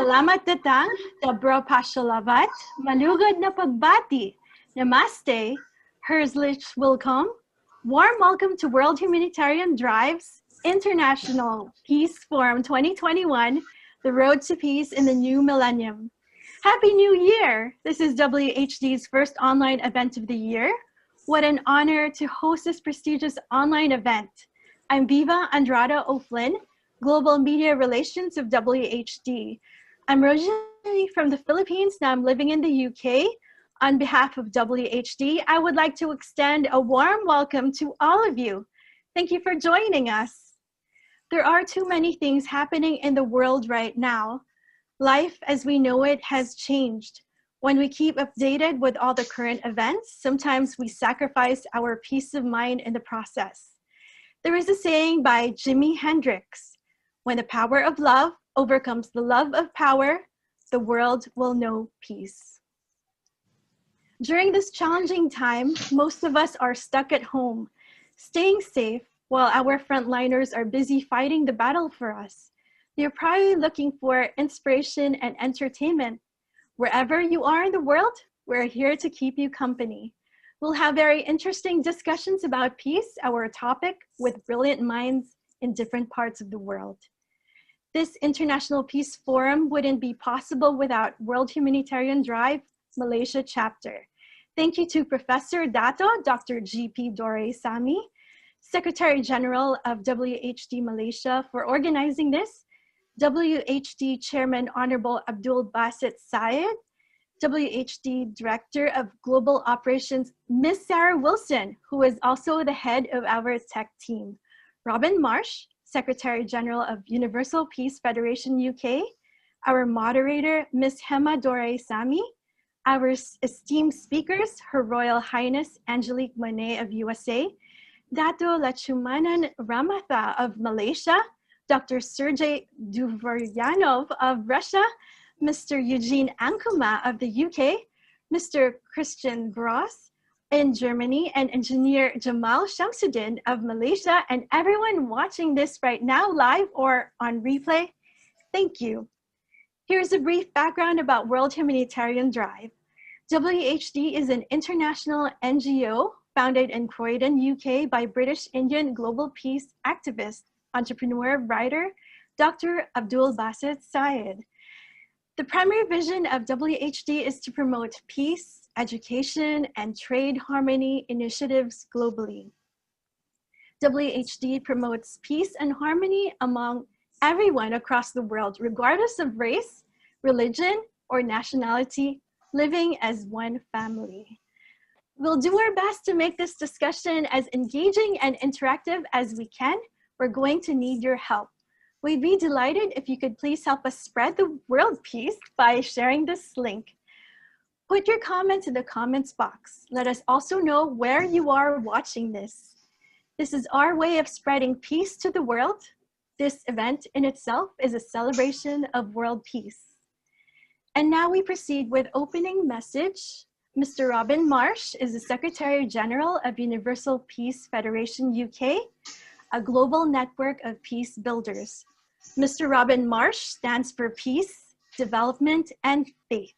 Salamat datang, Dobro Pashalavat, Malugod na pagbati, Namaste, Herzlich Willkommen, warm welcome to World Humanitarian Drive's International Peace Forum 2021, The Road to Peace in the New Millennium. Happy New Year! This is WHD's first online event of the year. What an honor to host this prestigious online event. I'm Viva Andrada O'Flynn, Global Media Relations of WHD. I'm originally from the Philippines, now I'm living in the UK. On behalf of WHD, I would like to extend a warm welcome to all of you. Thank you for joining us. There are too many things happening in the world right now. Life as we know it has changed. When we keep updated with all the current events, sometimes we sacrifice our peace of mind in the process. There is a saying by Jimi Hendrix, when the power of love overcomes the love of power, the world will know peace. During this challenging time, most of us are stuck at home, staying safe while our frontliners are busy fighting the battle for us. You're probably looking for inspiration and entertainment. Wherever you are in the world, we're here to keep you company. We'll have very interesting discussions about peace, our topic, with brilliant minds in different parts of the world. This International Peace Forum wouldn't be possible without World Humanitarian Drive, Malaysia chapter. Thank you to Professor Dato Dr. G.P. Dore Sami, Secretary General of WHD Malaysia, for organizing this, WHD Chairman Honorable Abdul Basit Syed, WHD Director of Global Operations, Ms. Sarah Wilson, who is also the head of our tech team, Robin Marsh, Secretary General of Universal Peace Federation UK, our moderator, Ms. Hema Dore Sami, our esteemed speakers, Her Royal Highness Angelique Monet of USA, Dato Lachumanan Ramatha of Malaysia, Dr. Sergey Dvoryanov of Russia, Mr. Eugene Ankuma of the UK, Mr. Christian Gross in Germany, and Engineer Jamal Shamsuddin of Malaysia, and everyone watching this right now live or on replay, thank you. Here's a brief background about World Humanitarian Drive. WHD is an international NGO founded in Croydon, UK by British Indian global peace activist, entrepreneur, writer, Dr. Abdul Basit Syed. The primary vision of WHD is to promote peace, education, and trade harmony initiatives globally. WHD promotes peace and harmony among everyone across the world, regardless of race, religion, or nationality, living as one family. We'll do our best to make this discussion as engaging and interactive as we can. We're going to need your help. We'd be delighted if you could please help us spread the world peace by sharing this link. Put your comments in the comments box. Let us also know where you are watching this. This is our way of spreading peace to the world. This event in itself is a celebration of world peace. And now we proceed with opening message. Mr. Robin Marsh is the Secretary General of Universal Peace Federation UK, a global network of peace builders. Mr. Robin Marsh stands for peace, development, and faith.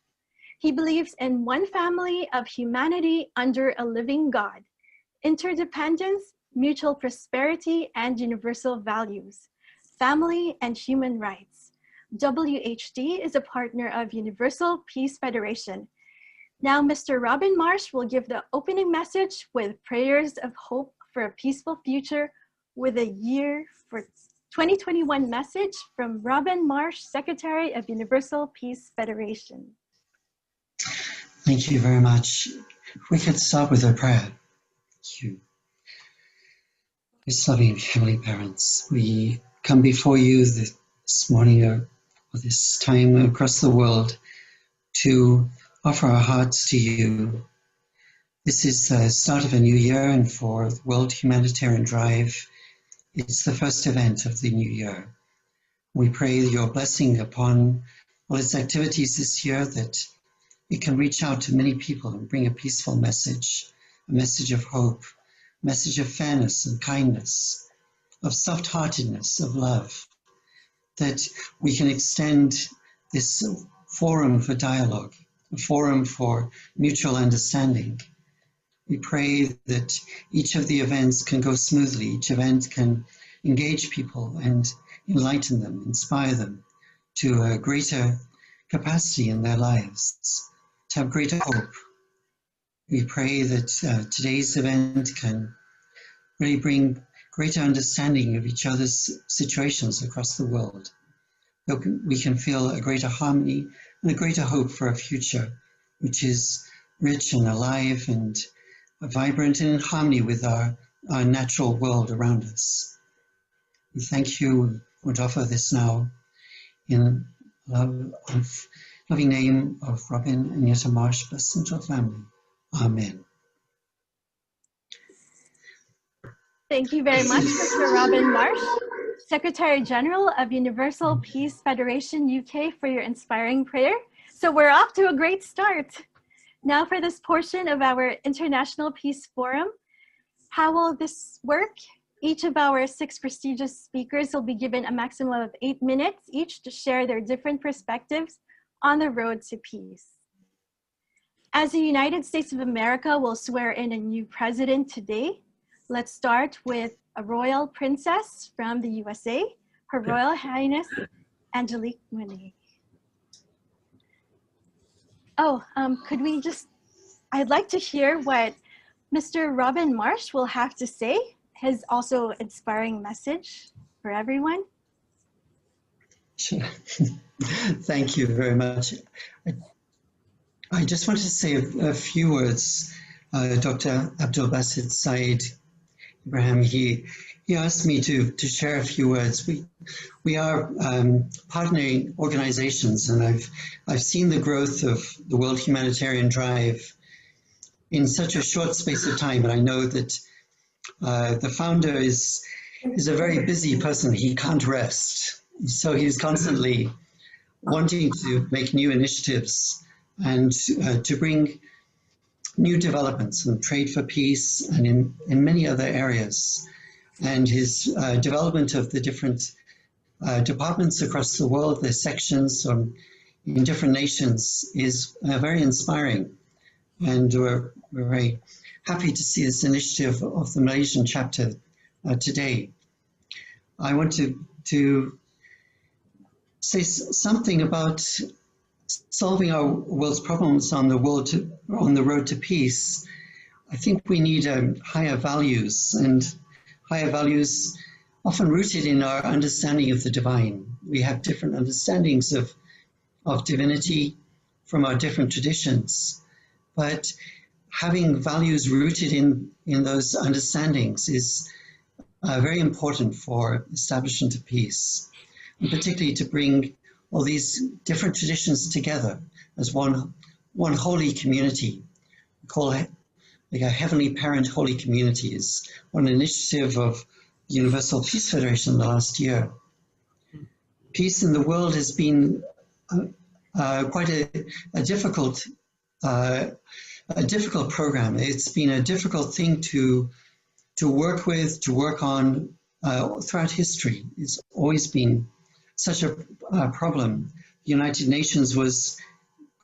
He believes in one family of humanity under a living God, interdependence, mutual prosperity, and universal values, family and human rights. WHD is a partner of Universal Peace Federation. Now, Mr. Robin Marsh will give the opening message with prayers of hope for a peaceful future with a year for 2021 message from Robin Marsh, Secretary of Universal Peace Federation. Thank you very much. We could start with a prayer. Thank you. Most loving Heavenly Parents, we come before you this morning or this time across the world to offer our hearts to you. This is the start of a new year, and for the World Humanitarian Drive, it's the first event of the new year. We pray your blessing upon all its activities this year, that it can reach out to many people and bring a peaceful message, a message of hope, a message of fairness and kindness, of soft-heartedness, of love, that we can extend this forum for dialogue, a forum for mutual understanding. We pray that each of the events can go smoothly, each event can engage people and enlighten them, inspire them to a greater capacity in their lives, to have greater hope. We pray that today's event can really bring greater understanding of each other's situations across the world. That we can feel a greater harmony and a greater hope for a future which is rich and alive and vibrant and in harmony with our natural world around us. We thank you. We would offer this now in loving name of Robin and Yetta Marsh, blessed angel family. Amen. Thank you very much, Mr. Robin Marsh, Secretary General of Universal Peace Federation UK, for your inspiring prayer. So we're off to a great start. Now for this portion of our International Peace Forum. How will this work? Each of our 6 prestigious speakers will be given a maximum of 8 minutes each to share their different perspectives on the road to peace. As the United States of America will swear in a new president today, let's start with a royal princess from the USA, Her Royal Highness Angelique Monet. Oh, I'd like to hear what Mr. Robin Marsh will have to say, his also inspiring message for everyone. Sure. Thank you very much. I just wanted to say a few words. Dr. Abdul Basit Said Ibrahim, he asked me to share a few words. We are partnering organizations, and I've seen the growth of the World Humanitarian Drive in such a short space of time, and I know that the founder is a very busy person. He can't rest, so he's constantly wanting to make new initiatives and to bring new developments in trade for peace and in many other areas. And his development of the different departments across the world, the sections in different nations, is very inspiring. And we're very happy to see this initiative of the Malaysian chapter today. I want to say something about solving our world's problems on the road to peace. I think we need higher values, and higher values often rooted in our understanding of the divine. We have different understandings of divinity from our different traditions, but having values rooted in those understandings is very important for establishment of peace, and particularly to bring all these different traditions together as one holy community. We call it like a Heavenly Parent Holy Community, is one initiative of Universal Peace Federation in the last year. Peace in the world has been quite a difficult program. It's been a difficult thing to work on throughout history. It's always been such a problem. The United Nations was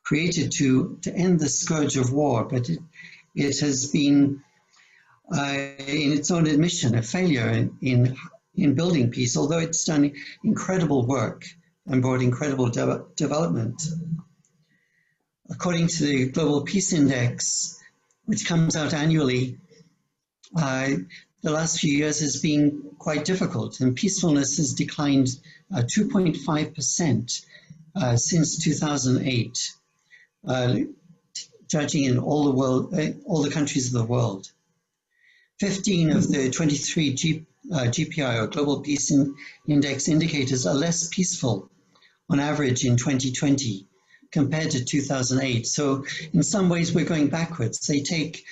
created to end the scourge of war, but it has been, in its own admission, a failure in building peace, although it's done incredible work and brought incredible development. According to the Global Peace Index, which comes out annually, the last few years has been quite difficult, and peacefulness has declined 2.5% since 2008, judging in all the countries of the world. 15 of the 23 GPI, or Global Peace Index indicators, are less peaceful on average in 2020 compared to 2008. So in some ways we're going backwards. They take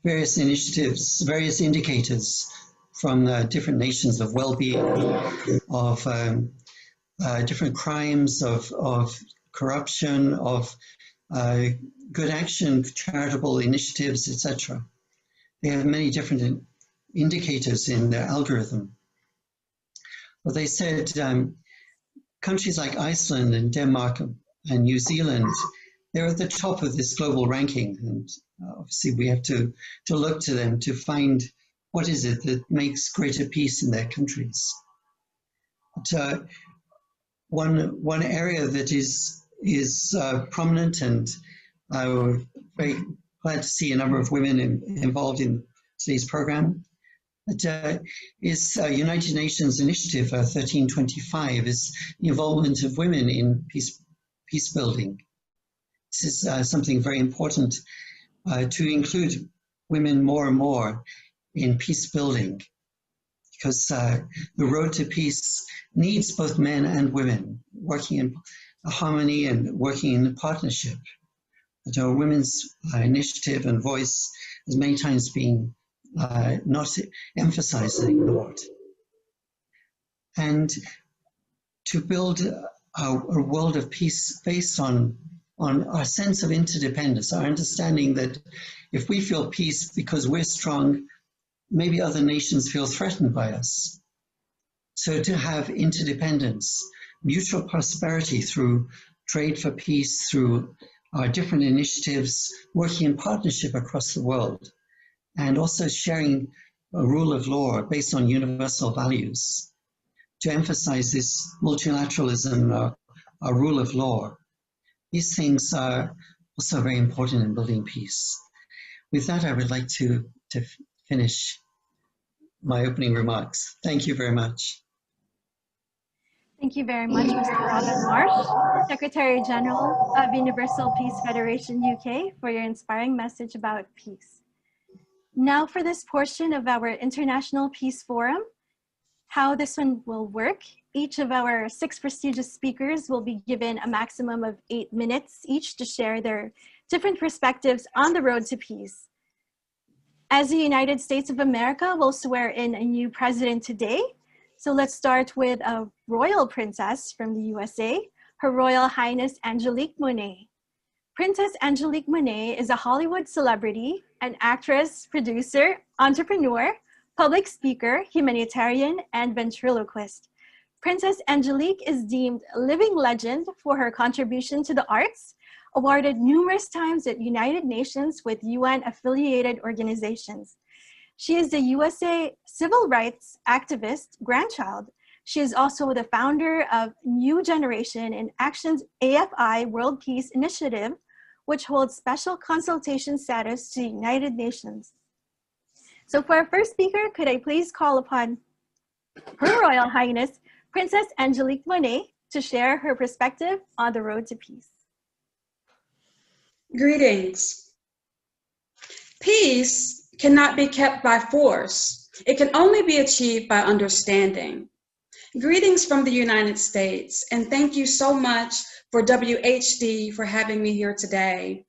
various initiatives, various indicators from different nations of well-being, of different crimes, of corruption, of good action, charitable initiatives, etc. They have many different indicators in their algorithm. Well, they said countries like Iceland and Denmark and New Zealand, they're at the top of this global ranking. And obviously we have to look to them to find what is it that makes greater peace in their countries. But, one area that is prominent, and we're very glad to see a number of women involved in today's program, is United Nations Initiative 1325, is the involvement of women in peace building. This is something very important to include women more and more in peace building, because the road to peace needs both men and women working in harmony and working in partnership. So women's initiative and voice has many times been not emphasized and ignored. And to build a world of peace based on our sense of interdependence, our understanding that if we feel peace because we're strong, maybe other nations feel threatened by us. So to have interdependence, mutual prosperity through trade for peace, through our different initiatives, working in partnership across the world, and also sharing a rule of law based on universal values, to emphasize this multilateralism, a rule of law. These things are also very important in building peace. With that, I would like to finish my opening remarks. Thank you very much. Thank you very much, Mr. Robin Marsh, Secretary General of Universal Peace Federation UK, for your inspiring message about peace. Now for this portion of our International Peace Forum, how this one will work. Each of our 6 prestigious speakers will be given a maximum of 8 minutes each to share their different perspectives on the road to peace. As the United States of America will swear in a new president today, so let's start with a royal princess from the USA, Her Royal Highness Angelique Monet. Princess Angelique Monet is a Hollywood celebrity, an actress, producer, entrepreneur, public speaker, humanitarian, and ventriloquist. Princess Angelique is deemed a living legend for her contribution to the arts, awarded numerous times at United Nations with UN-affiliated organizations. She is the USA civil rights activist grandchild. She is also the founder of New Generation in Action's AFI World Peace Initiative, which holds special consultation status to the United Nations. So for our first speaker, could I please call upon Her Royal Highness, Princess Angelique Monet, to share her perspective on the road to peace. Greetings. Peace cannot be kept by force. It can only be achieved by understanding. Greetings from the United States, and thank you so much for WHD for having me here today.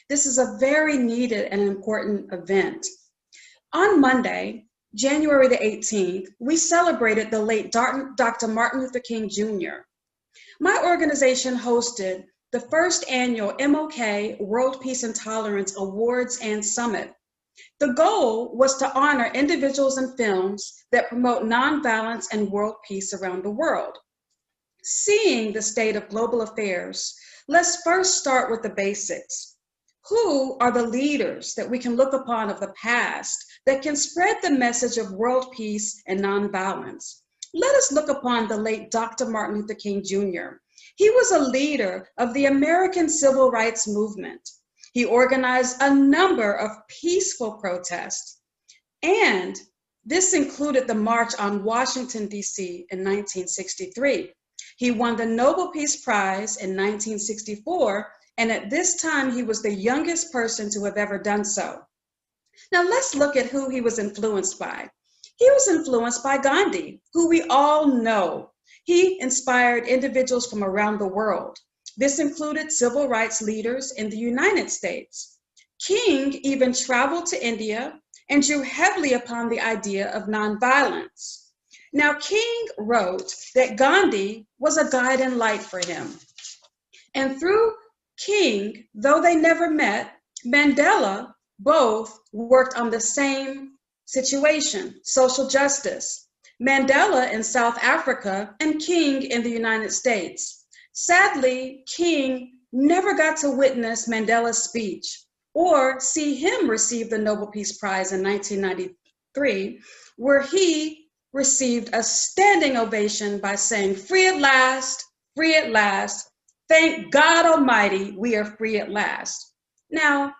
This is a very needed and important event. On Monday, January the 18th, we celebrated the late Dr. Martin Luther King Jr. My organization hosted the first annual MLK World Peace and Tolerance Awards and Summit. The goal was to honor individuals and films that promote nonviolence and world peace around the world. Seeing the state of global affairs, let's first start with the basics. Who are the leaders that we can look upon of the past that can spread the message of world peace and nonviolence? Let us look upon the late Dr. Martin Luther King Jr. He was a leader of the American Civil Rights Movement. He organized a number of peaceful protests, and this included the March on Washington, D.C. in 1963. He won the Nobel Peace Prize in 1964, and at this time, he was the youngest person to have ever done so. Now let's look at who he was influenced by. He was influenced by Gandhi, who we all know. He inspired individuals from around the world. This included civil rights leaders in the United States. King even traveled to India and drew heavily upon the idea of nonviolence. Now, King wrote that Gandhi was a guide and light for him. And through King, though they never met, Mandela both worked on the same situation, social justice. Mandela in South Africa, and King in the United States. Sadly, King never got to witness Mandela's speech or see him receive the Nobel Peace Prize in 1993, where he received a standing ovation by saying, "Free at last, free at last. Thank God Almighty, we are free at last." Now,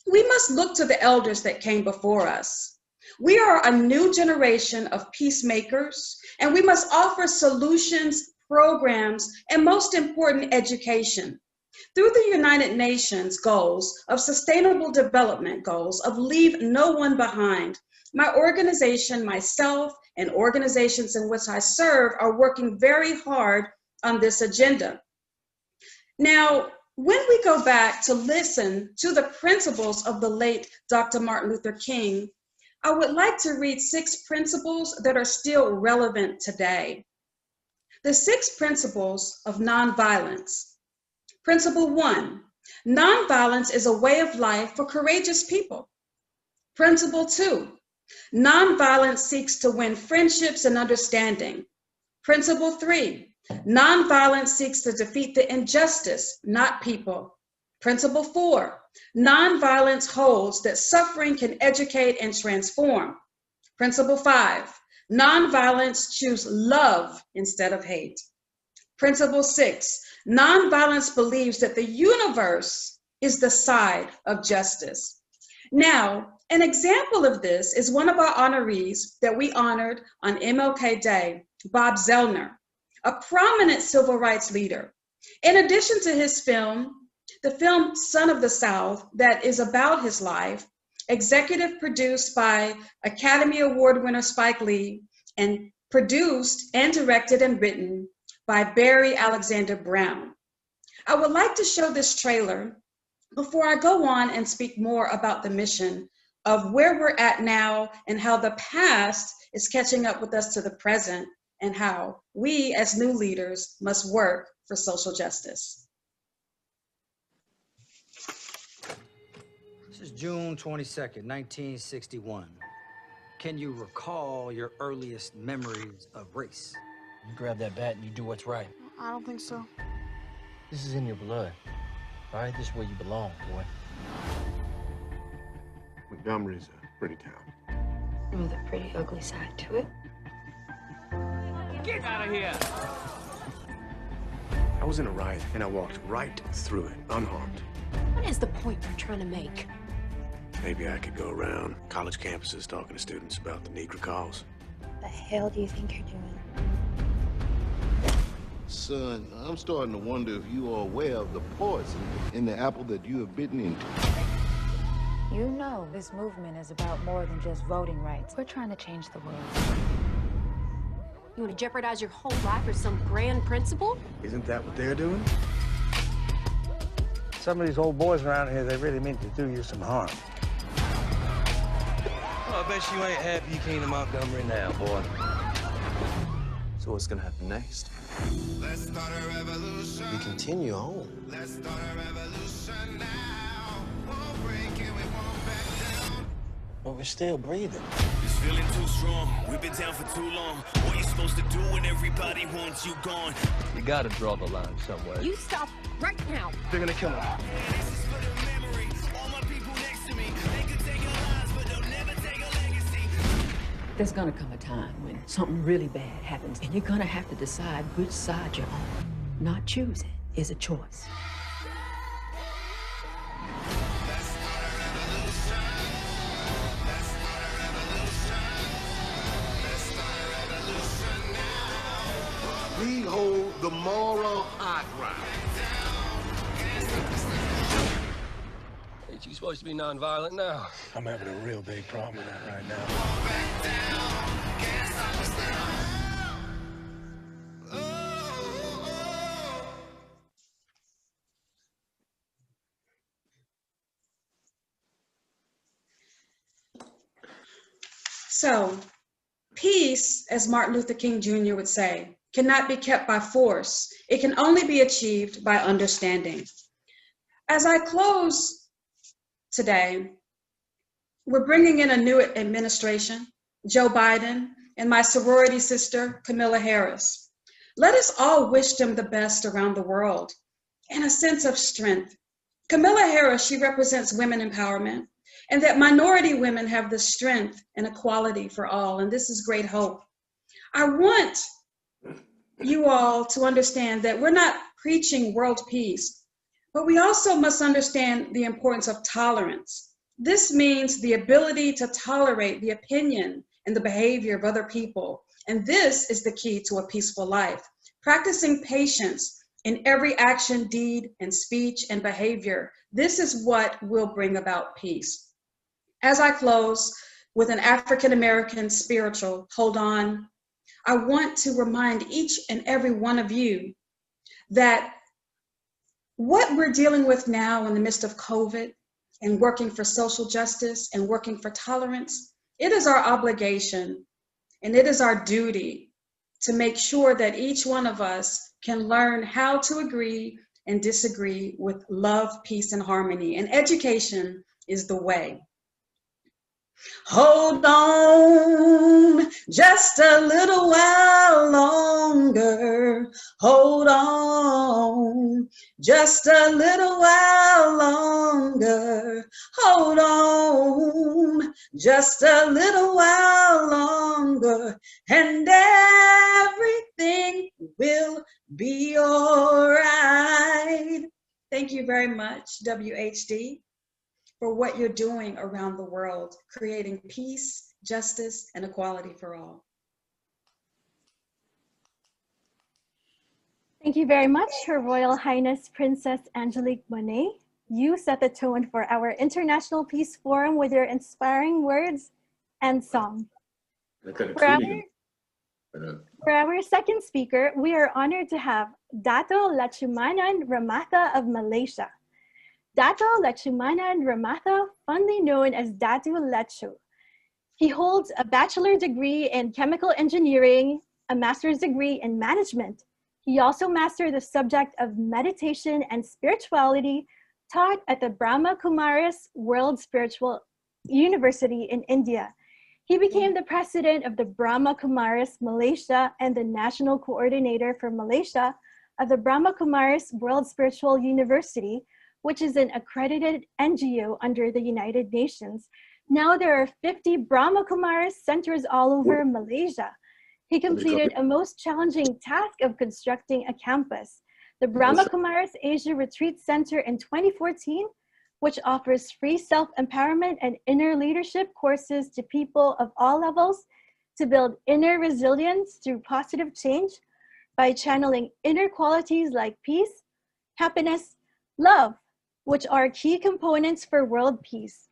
we must look to the elders that came before us. We are a new generation of peacemakers, and we must offer solutions, programs, and most important, education. Through the United Nations goals of sustainable development goals of leave no one behind, my organization, myself, and organizations in which I serve are working very hard on this agenda. Now, when we go back to listen to the principles of the late Dr. Martin Luther King, I would like to read 6 principles that are still relevant today. The 6 principles of nonviolence. Principle 1, nonviolence is a way of life for courageous people. Principle 2, nonviolence seeks to win friendships and understanding. Principle 3, nonviolence seeks to defeat the injustice, not people. Principle 4, nonviolence holds that suffering can educate and transform. Principle 5, nonviolence choose love instead of hate. Principle 6, nonviolence believes that the universe is the side of justice. Now, an example of this is one of our honorees that we honored on MLK Day, Bob Zellner, a prominent civil rights leader. In addition to his film, the film Son of the South, that is about his life, executive produced by Academy Award winner Spike Lee, and produced and directed and written by Barry Alexander Brown. I would like to show this trailer before I go on and speak more about the mission of where we're at now and how the past is catching up with us to the present and how we as new leaders must work for social justice. This is June 22nd, 1961. Can you recall your earliest memories of race? You grab that bat and you do what's right. I don't think so. This is in your blood. All right, this is where you belong, boy. Montgomery's a pretty town. With a pretty ugly side to it. Get out of here! I was in a riot and I walked right through it, unharmed. What is the point you're trying to make? Maybe I could go around college campuses talking to students about the Negro cause. What the hell do you think you're doing? Son, I'm starting to wonder if you are aware of the poison in the apple that you have bitten into. You know this movement is about more than just voting rights. We're trying to change the world. You want to jeopardize your whole life for some grand principle? Isn't that what they're doing? Some of these old boys around here, they really mean to do you some harm. Oh, I bet you ain't happy you came to Montgomery now, boy. So what's gonna happen next? Let's start a revolution. We continue on. Let's start a revolution now. Won't break and we won't back down. But we're still breathing. This feeling too strong. We've been down for too long. What are you supposed to do when everybody wants you gone? You gotta draw the line somewhere. You stop right now. They're gonna kill him. This is for the memory. All my people next to me. They could take our lives, but they'll never take a legacy. There's gonna come a time when something really bad happens, and you're gonna have to decide which side you're on. Not choosing is a choice. We hold the moral high ground. Ain't you supposed to be nonviolent now? I'm having a real big problem with that right now. So, peace, as Martin Luther King Jr. would say, cannot be kept by force. It can only be achieved by understanding. As I close today, we're bringing in a new administration, Joe Biden, and my sorority sister, Camilla Harris. Let us all wish them the best around the world and a sense of strength. Camilla Harris, she represents women empowerment, and that minority women have the strength and equality for all, and this is great hope. I want you all to understand that we're not preaching world peace, but we also must understand the importance of tolerance. This means the ability to tolerate the opinion and the behavior of other people, and this is the key to a peaceful life. Practicing patience in every action, deed, and speech and behavior, this is what will bring about peace. As I close with an African-American spiritual, Hold On, I want to remind each and every one of you that what we're dealing with now in the midst of COVID and working for social justice and working for tolerance, it is our obligation and it is our duty to make sure that each one of us can learn how to agree and disagree with love, peace, and harmony. And education is the way. Hold on just a little while longer. Hold on just a little while longer. Hold on just a little while longer, and everything will be all right. Thank you very much, WHD, for what you're doing around the world, creating peace, justice, and equality for all. Thank you very much, Her Royal Highness Princess Angelique Monet. You set the tone for our International Peace Forum with your inspiring words and song. For our second speaker, we are honored to have Dato Lachumanan Ramatha of Malaysia. Dato Lachumanan Ramatha, fondly known as Datu Lechu. He holds a bachelor degree in chemical engineering, a master's degree in management. He also mastered the subject of meditation and spirituality taught at the Brahma Kumaras World Spiritual University in India. He became the president of the Brahma Kumaras Malaysia and the national coordinator for Malaysia of the Brahma Kumaras World Spiritual University, which is an accredited NGO under the United Nations. Now there are 50 Brahma Kumaras centers all over Malaysia. He completed a most challenging task of constructing a campus, the Brahma Kumaras Asia Retreat Center in 2014, which offers free self-empowerment and inner leadership courses to people of all levels to build inner resilience through positive change by channeling inner qualities like peace, happiness, love, which are key components for world peace.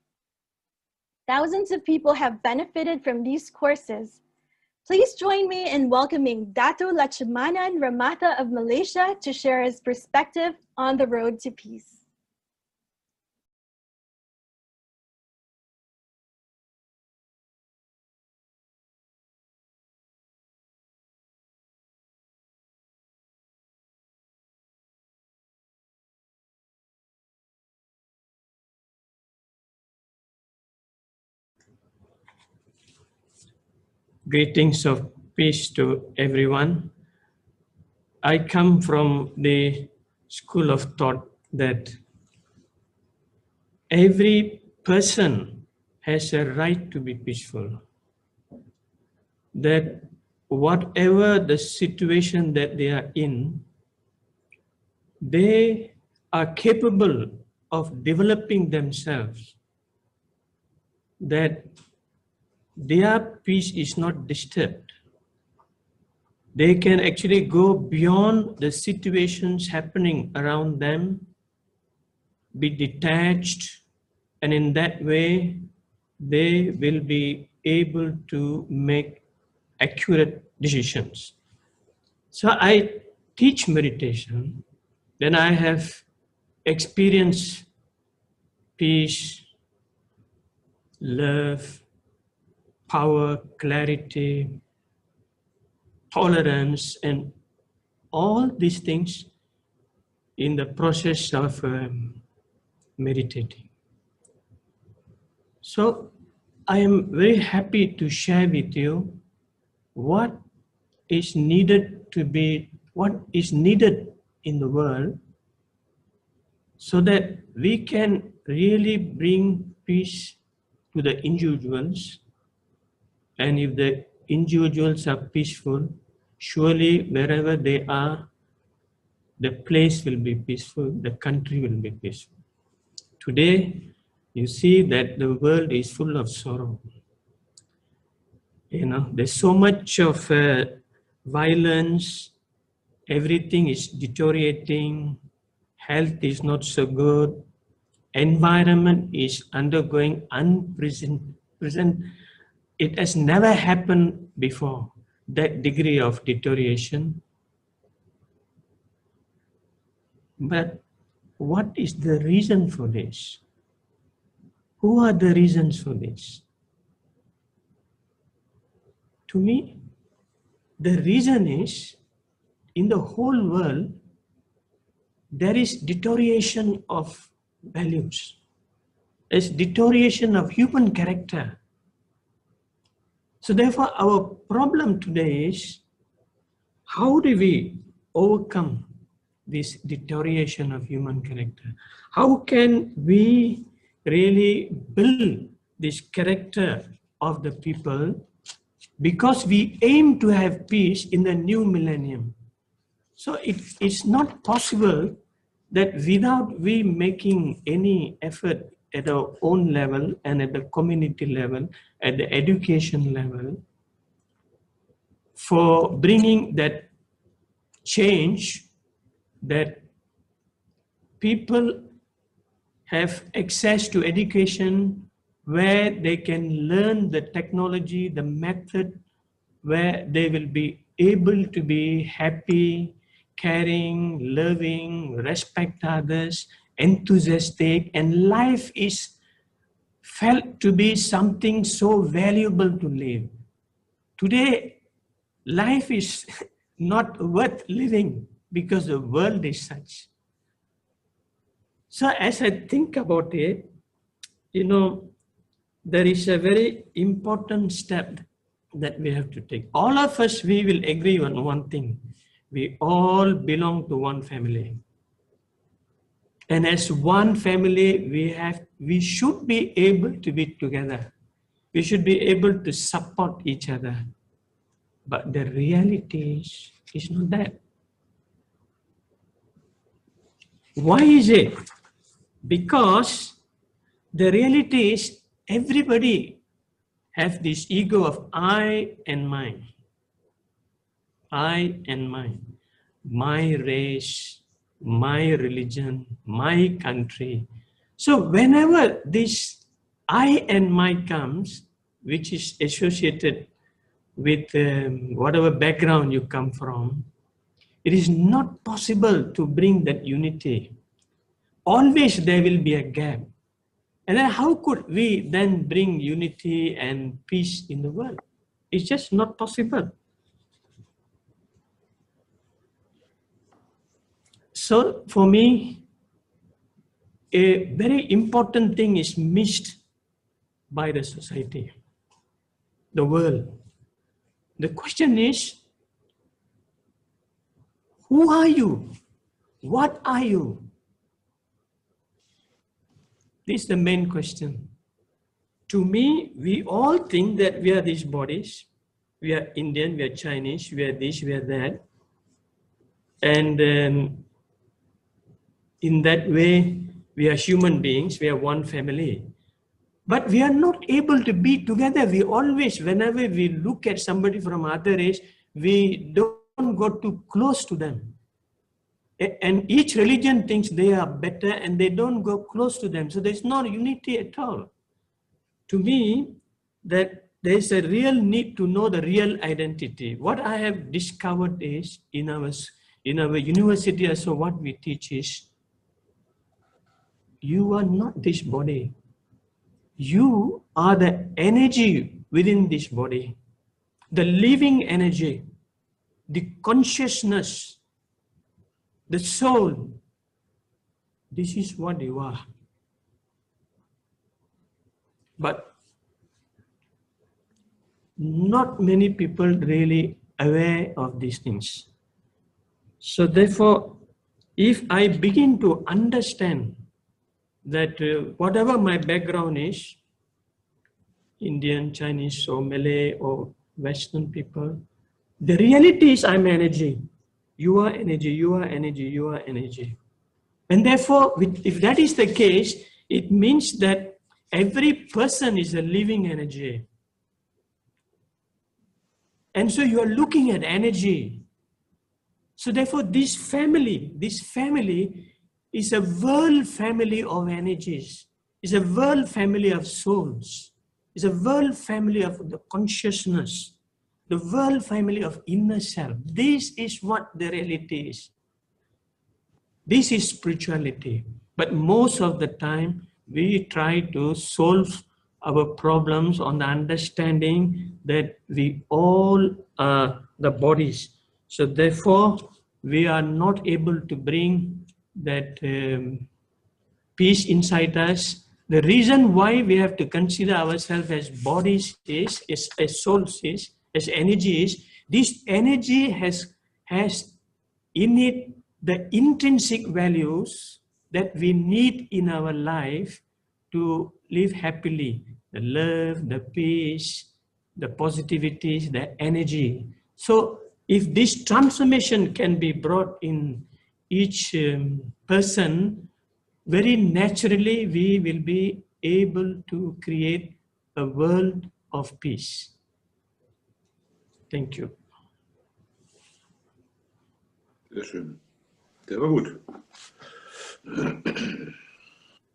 Thousands of people have benefited from these courses. Please join me in welcoming Dato Lachumanan Ramatha of Malaysia to share his perspective on the road to peace. Greetings of peace to everyone. I come from the school of thought that every person has a right to be peaceful. That whatever the situation that they are in, they are capable of developing themselves. That their peace is not disturbed. They can actually go beyond the situations happening around them, be detached, and in that way, they will be able to make accurate decisions. So I teach meditation, then I have experienced peace, love, power, clarity, tolerance, and all these things in the process of meditating. So I am very happy to share with you what is needed in the world so that we can really bring peace to the individuals. And if the individuals are peaceful, surely wherever they are, the place will be peaceful, the country will be peaceful. Today, you see that the world is full of sorrow. You know, there's so much of violence, everything is deteriorating, health is not so good, environment is undergoing unprecedented. It has never happened before, that degree of deterioration. But what is the reason for this? Who are the reasons for this? To me, the reason is in the whole world, there is deterioration of values. There's deterioration of human character. So therefore, our problem today is how do we overcome this deterioration of human character? How can we really build this character of the people, because we aim to have peace in the new millennium. So it's not possible that without we making any effort at our own level and at the community level, at the education level, for bringing that change, that people have access to education where they can learn the technology, the method, where they will be able to be happy, caring, loving, respect others, enthusiastic, and life is felt to be something so valuable to live. Today, life is not worth living because the world is such. So as I think about it, you know, there is a very important step that we have to take. All of us, we will agree on one thing. We all belong to one family. And as one family, we should be able to be together. We should be able to support each other. But the reality is not that. Why is it? Because the reality is everybody has this ego of I and mine. I and mine. My race, my religion, my country. So whenever this I and my comes, which is associated with whatever background you come from, it is not possible to bring that unity. Always there will be a gap. And then how could we then bring unity and peace in the world? It's just not possible. So for me, a very important thing is missed by the society, the world. The question is, who are you? What are you? This is the main question. To me, we all think that we are these bodies. We are Indian, we are Chinese, we are this, we are that. And in that way, we are human beings, we are one family. But we are not able to be together. We always, whenever we look at somebody from other race, we don't go too close to them. And each religion thinks they are better and they don't go close to them. So there's no unity at all. To me, that there is a real need to know the real identity. What I have discovered is in our university, also what we teach is, you are not this body. You are the energy within this body, the living energy, the consciousness, the soul. This is what you are. But not many people really aware of these things. So therefore, if I begin to understand that whatever my background is, Indian, Chinese, or Malay, or Western people, the reality is I'm energy. You are energy, you are energy, you are energy. And therefore, if that is the case, it means that every person is a living energy. And so you are looking at energy. So therefore, this family is a world family of energies. It's a world family of souls. It's a world family of the consciousness, the world family of inner self. This is what the reality is. This is spirituality. But most of the time, we try to solve our problems on the understanding that we all are the bodies. So therefore, we are not able to bring that peace inside us. The reason why we have to consider ourselves as bodies is, as souls is, as energy is, this energy has in it the intrinsic values that we need in our life to live happily. The love, the peace, the positivity, the energy. So if this transformation can be brought in each person, very naturally we will be able to create a world of peace. Thank you. Sehr schön. Der war gut.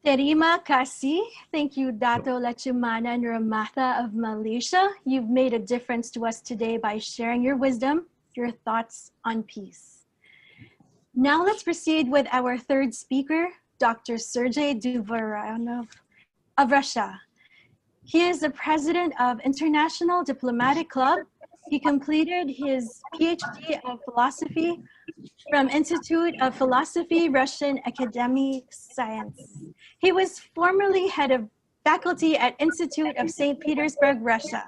Terima kasih. Thank you, Dato Lachimana and Ramatha of Malaysia. You've made a difference to us today by sharing your wisdom, your thoughts on peace. Now let's proceed with our third speaker, Dr. Sergei Duvaranov of Russia. He is the president of International Diplomatic Club. He completed his PhD of philosophy from Institute of Philosophy, Russian Academy Science. He was formerly head of faculty at Institute of St. Petersburg, Russia.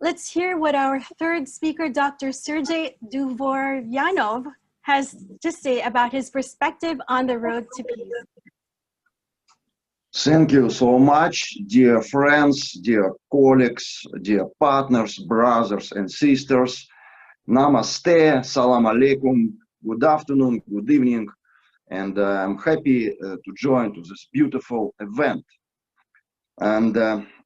Let's hear what our third speaker, Dr. Sergei Duvoryanov, has to say about his perspective on the road to peace. Thank you so much, dear friends, dear colleagues, dear partners, brothers and sisters. Namaste, salam alaikum, good afternoon, good evening, and I'm happy to join to this beautiful event. And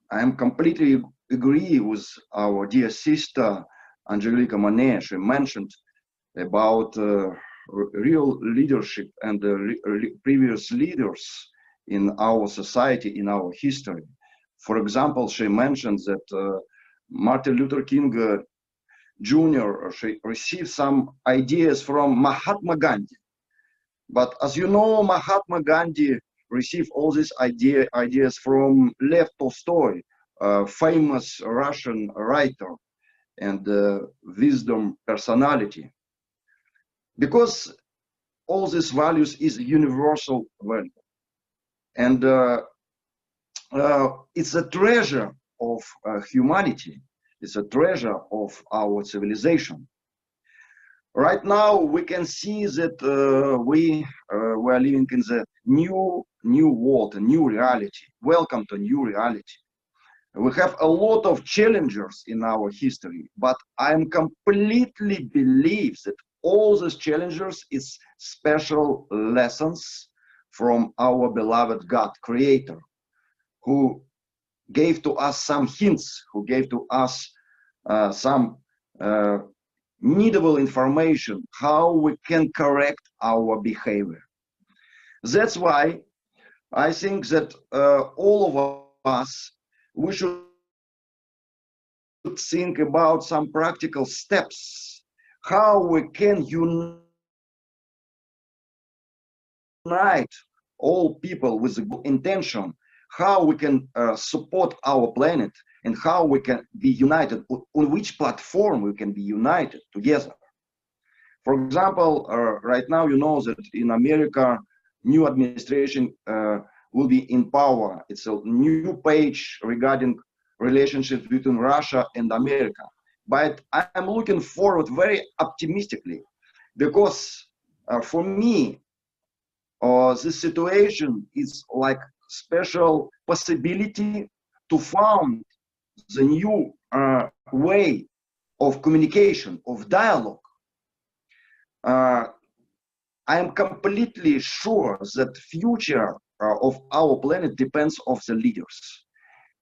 I'm completely agree with our dear sister, Angelique Monet. She mentioned about real leadership and previous leaders in our society, in our history. For example, she mentioned that Martin Luther King Jr. She received some ideas from Mahatma Gandhi. But as you know, Mahatma Gandhi received all these ideas from Lev Tolstoy, a famous Russian writer and wisdom personality. Because all these values is universal value. And it's a treasure of humanity. It's a treasure of our civilization. Right now, we can see that we are living in the new world, a new reality. Welcome to new reality. We have a lot of challenges in our history, but I'm completely believe that all these challenges is special lessons from our beloved God, Creator, who gave to us some hints, who gave to us some needable information, how we can correct our behavior. That's why I think that all of us, we should think about some practical steps, how we can unite all people with a good intention, how we can support our planet, and how we can be united, on which platform we can be united together. For example, right now, you know that in America, new administration will be in power. It's a new page regarding relationship between Russia and America. But I'm looking forward very optimistically, because for me, this situation is like special possibility to found the new way of communication, of dialogue. I am completely sure that future of our planet depends on the leaders.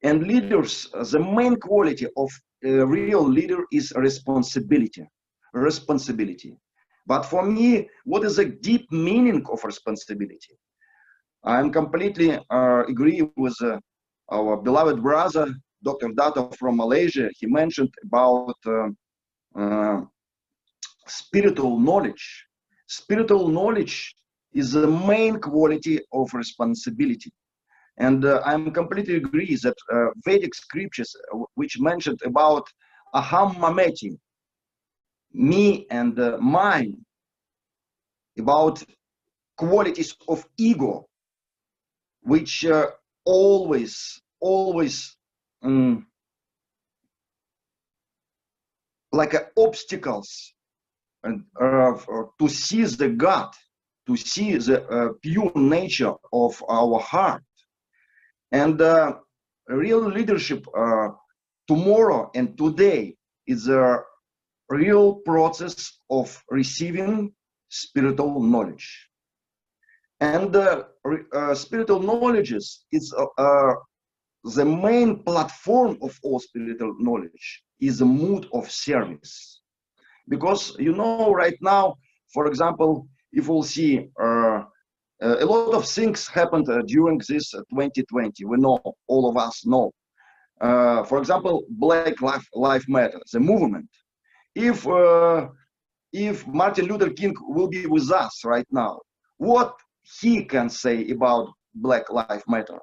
And leaders, the main quality of a real leader is responsibility. Responsibility. But for me, what is the deep meaning of responsibility? I'm completely agree with our beloved brother, Dr. Dato from Malaysia. He mentioned about spiritual knowledge. Spiritual knowledge is the main quality of responsibility. And I'm completely agree that Vedic scriptures, which mentioned about aham mameti, me and mine, about qualities of ego, which always like obstacles and to see the God, to see the pure nature of our heart. And real leadership tomorrow and today is a real process of receiving spiritual knowledge. And spiritual knowledge is the main platform of all spiritual knowledge is a mood of service. Because you know, right now, for example, if we'll see a lot of things happened during this 2020. We know, all of us know. For example, Black Lives Matter, the movement. If Martin Luther King will be with us right now, what he can say about Black Lives Matter?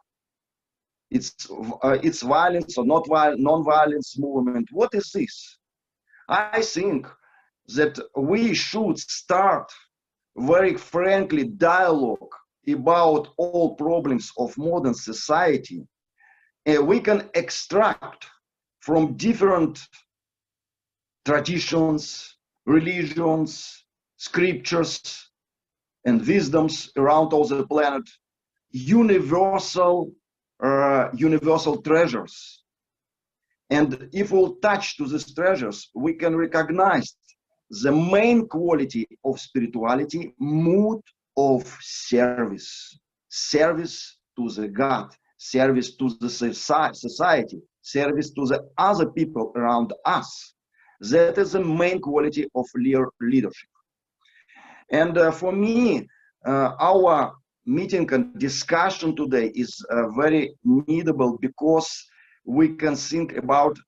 It's violence or not non-violence movement. What is this? I think that we should start very frankly dialogue about all problems of modern society. We can extract from different traditions, religions, scriptures, and wisdoms around all the planet, universal treasures. And if we'll touch to these treasures, we can recognize the main quality of spirituality, mood of service. Service to the God, service to the society, service to the other people around us. That is the main quality of leadership. And for me, our meeting and discussion today is very needable, because we can think about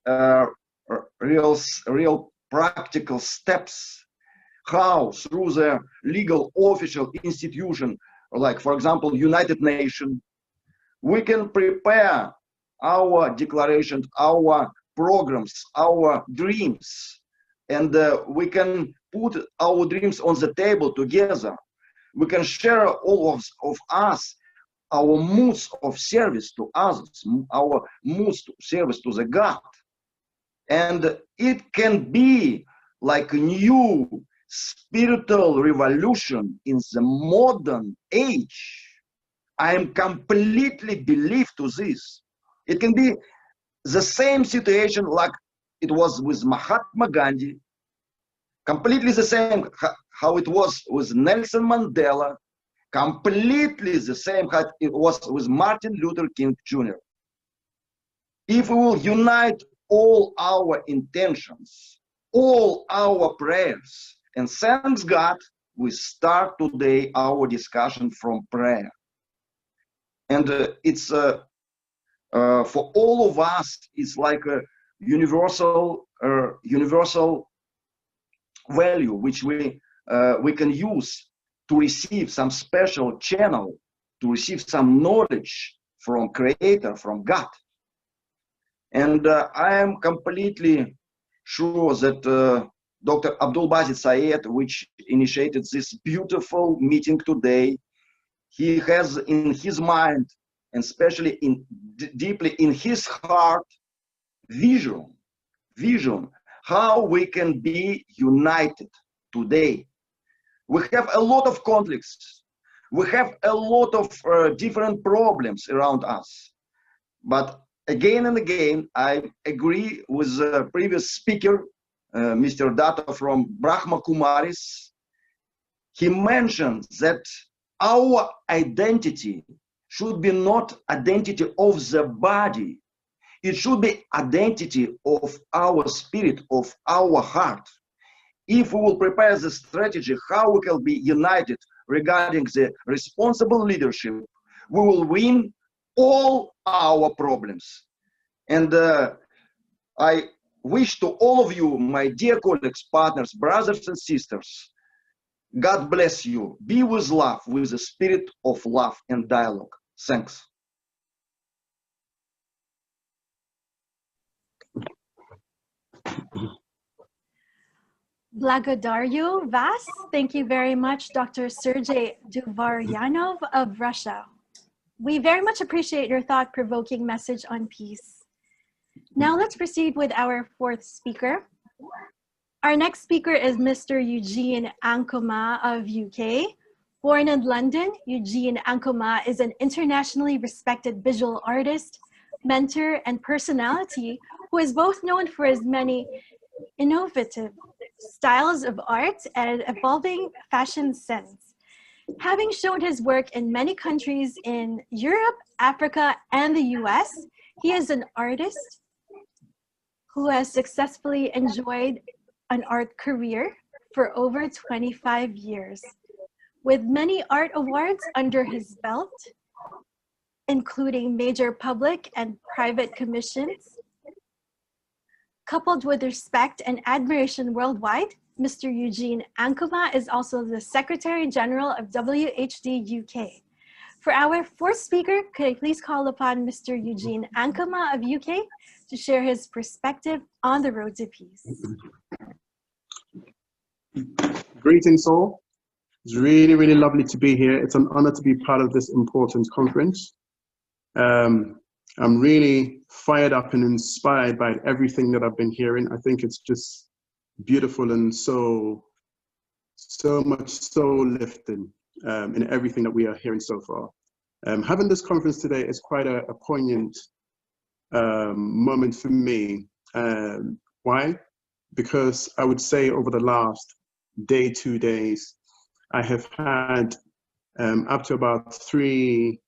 real practical steps, how through the legal official institution, like for example, United Nations, we can prepare our declarations, our programs, our dreams, and we can put our dreams on the table together. We can share all of us our moods of service to others, our moods of service to the God. And it can be like a new spiritual revolution in the modern age. I am completely believe to this. It can be the same situation like it was with Mahatma Gandhi, completely the same how it was with Nelson Mandela, completely the same how it was with Martin Luther King Jr. If we will unite all our intentions, all our prayers, and thanks God, we start today our discussion from prayer. And it's for all of us, it's like a universal value which we can use to receive some special channel, to receive some knowledge from Creator, from God. And I am completely sure that Dr. Abdul Basit Sayed, which initiated this beautiful meeting today, he has in his mind, and especially deeply in his heart, vision, how we can be united today. We have a lot of conflicts. We have a lot of different problems around us. But again and again, I agree with the previous speaker, Mr. Datta from Brahma Kumaras. He mentioned that our identity should be not identity of the body. It should be identity of our spirit, of our heart. If we will prepare the strategy, how we can be united regarding the responsible leadership, we will win all our problems. And I wish to all of you, my dear colleagues, partners, brothers and sisters, God bless you. Be with love, with the spirit of love and dialogue. Thanks. Blagodario Vas, thank you very much, Dr. Sergey Duvaryanov of Russia. We very much appreciate your thought-provoking message on peace. Now let's proceed with our fourth speaker. Our next speaker is Mr. Eugene Ankoma of UK. Born in London, Eugene Ankoma is an internationally respected visual artist, mentor, and personality who is both known for his many innovative styles of art and evolving fashion sense. Having shown his work in many countries in Europe, Africa, and the US, he is an artist who has successfully enjoyed an art career for over 25 years, with many art awards under his belt, including major public and private commissions. Coupled with respect and admiration worldwide, Mr. Eugene Ankoma is also the Secretary General of WHD UK. For our fourth speaker, could I please call upon Mr. Eugene Ankoma of UK to share his perspective on the road to peace. Greetings all. It's really, really lovely to be here. It's an honor to be part of this important conference. I'm really fired up and inspired by everything that I've been hearing. I think it's just beautiful and so much soul lifting in everything that we are hearing so far. Having this conference today is quite a poignant moment for me. Why? Because I would say over the last day, 2 days, I have had up to about 5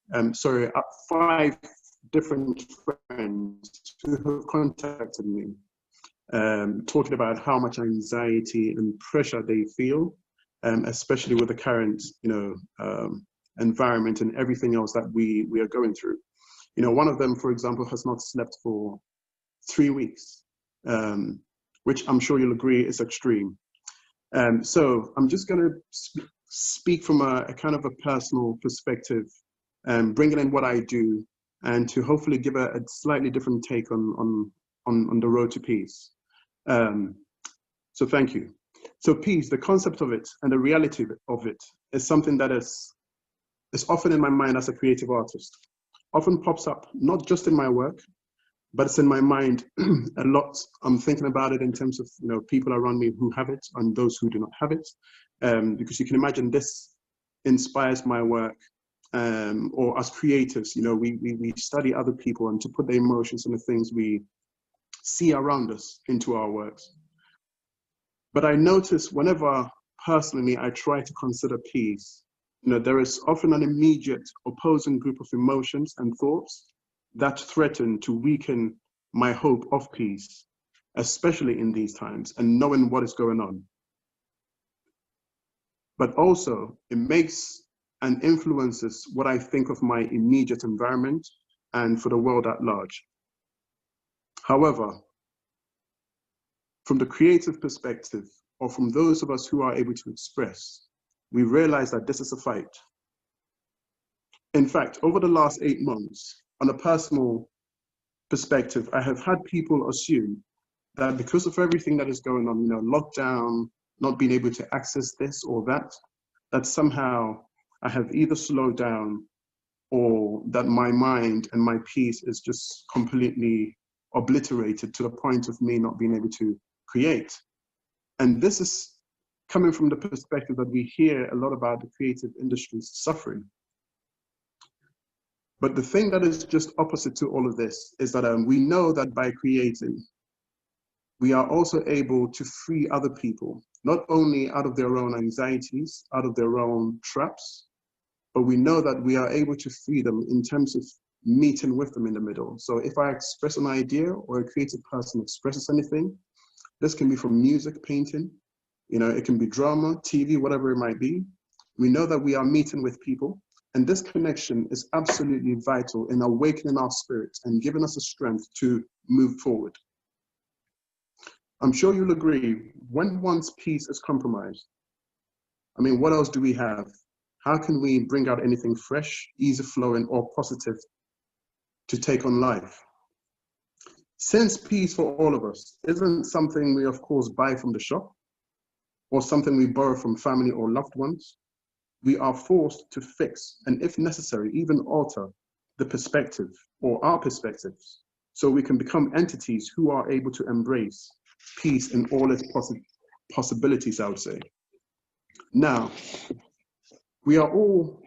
different friends who have contacted me, talking about how much anxiety and pressure they feel, especially with the current, environment and everything else that we are going through. One of them, for example, has not slept for 3 weeks, which I'm sure you'll agree is extreme. So I'm just going to speak from a kind of a personal perspective, bringing in what I do, and to hopefully give a slightly different take on the road to peace. So thank you. So peace, the concept of it and the reality of it is something that is often in my mind as a creative artist. Often pops up, not just in my work, but it's in my mind a lot. I'm thinking about it in terms of people around me who have it and those who do not have it, because you can imagine this inspires my work. Or as creatives, we study other people and to put the emotions and the things we see around us into our works. But I notice whenever personally I try to consider peace, there is often an immediate opposing group of emotions and thoughts that threaten to weaken my hope of peace, especially in these times and knowing what is going on. But also it makes and influences what I think of my immediate environment and for the world at large. However, from the creative perspective, or from those of us who are able to express, we realize that this is a fight. In fact, over the last 8 months, on a personal perspective, I have had people assume that because of everything that is going on, lockdown, not being able to access this or that somehow I have either slowed down or that my mind and my peace is just completely obliterated to the point of me not being able to create. And this is coming from the perspective that we hear a lot about the creative industries suffering. But the thing that is just opposite to all of this is that we know that by creating, we are also able to free other people, not only out of their own anxieties, out of their own traps, but we know that we are able to free them in terms of meeting with them in the middle. So if I express an idea or a creative person expresses anything, this can be from music, painting, you know, it can be drama, TV, whatever it might be. We know that we are meeting with people, and this connection is absolutely vital in awakening our spirits and giving us the strength to move forward. I'm sure you'll agree, when one's peace is compromised, I mean, what else do we have? How can we bring out anything fresh, easy flowing, or positive to take on life? Since peace for all of us isn't something we, of course, buy from the shop or something we borrow from family or loved ones, we are forced to fix and, if necessary, even alter the perspective or our perspectives so we can become entities who are able to embrace peace in all its possibilities, I would say. Now, we are all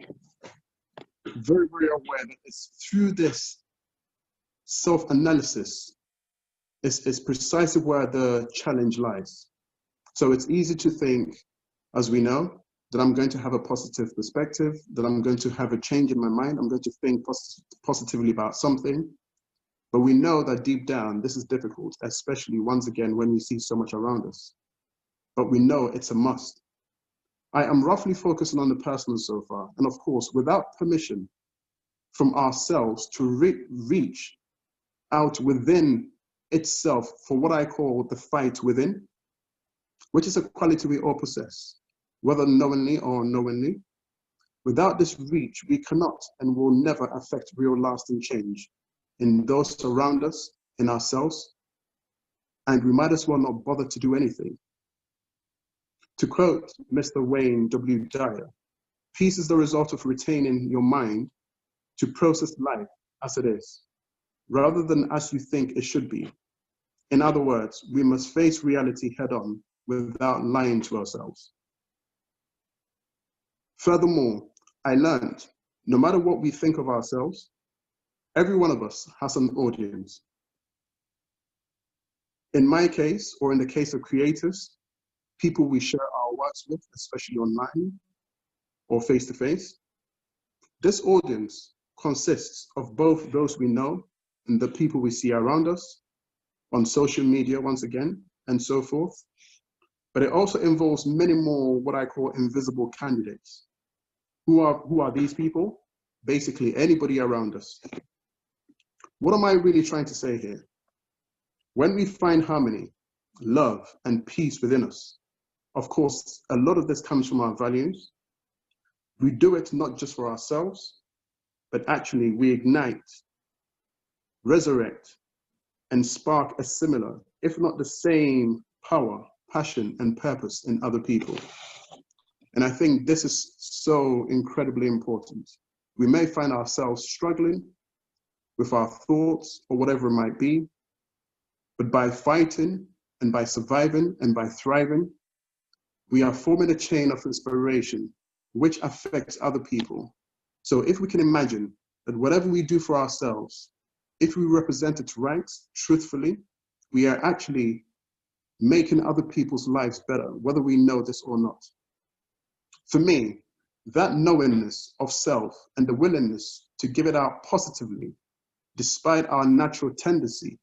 very, very aware that it's through this self-analysis is precisely where the challenge lies. So it's easy to think, as we know, that I'm going to have a positive perspective, that I'm going to have a change in my mind, I'm going to think positively about something. But we know that deep down, this is difficult, especially once again, when we see so much around us. But we know it's a must. I am roughly focusing on the personal so far, and of course, without permission from ourselves to reach out within itself for what I call the fight within, which is a quality we all possess, whether knowingly or unknowingly. Without this reach, we cannot and will never affect real lasting change in those around us, in ourselves, and we might as well not bother to do anything. To quote Mr. Wayne W. Dyer, peace is the result of retaining your mind to process life as it is, rather than as you think it should be. In other words, we must face reality head on without lying to ourselves. Furthermore, I learned, no matter what we think of ourselves, every one of us has an audience. In my case, or in the case of creators, people we share our works with, especially online or face-to-face, this audience consists of both those we know and the people we see around us, on social media once again, and so forth. But it also involves many more what I call invisible candidates. Who are these people? Basically anybody around us. What am I really trying to say here? When we find harmony, love, and peace within us, of course, a lot of this comes from our values. We do it not just for ourselves, but actually we ignite, resurrect, and spark a similar, if not the same, power, passion, and purpose in other people. And I think this is so incredibly important. We may find ourselves struggling with our thoughts or whatever it might be, but by fighting and by surviving and by thriving, we are forming a chain of inspiration which affects other people. So if we can imagine that whatever we do for ourselves, if we represent it right, truthfully, we are actually making other people's lives better, whether we know this or not. For me, that knowingness of self and the willingness to give it out positively, despite our natural tendency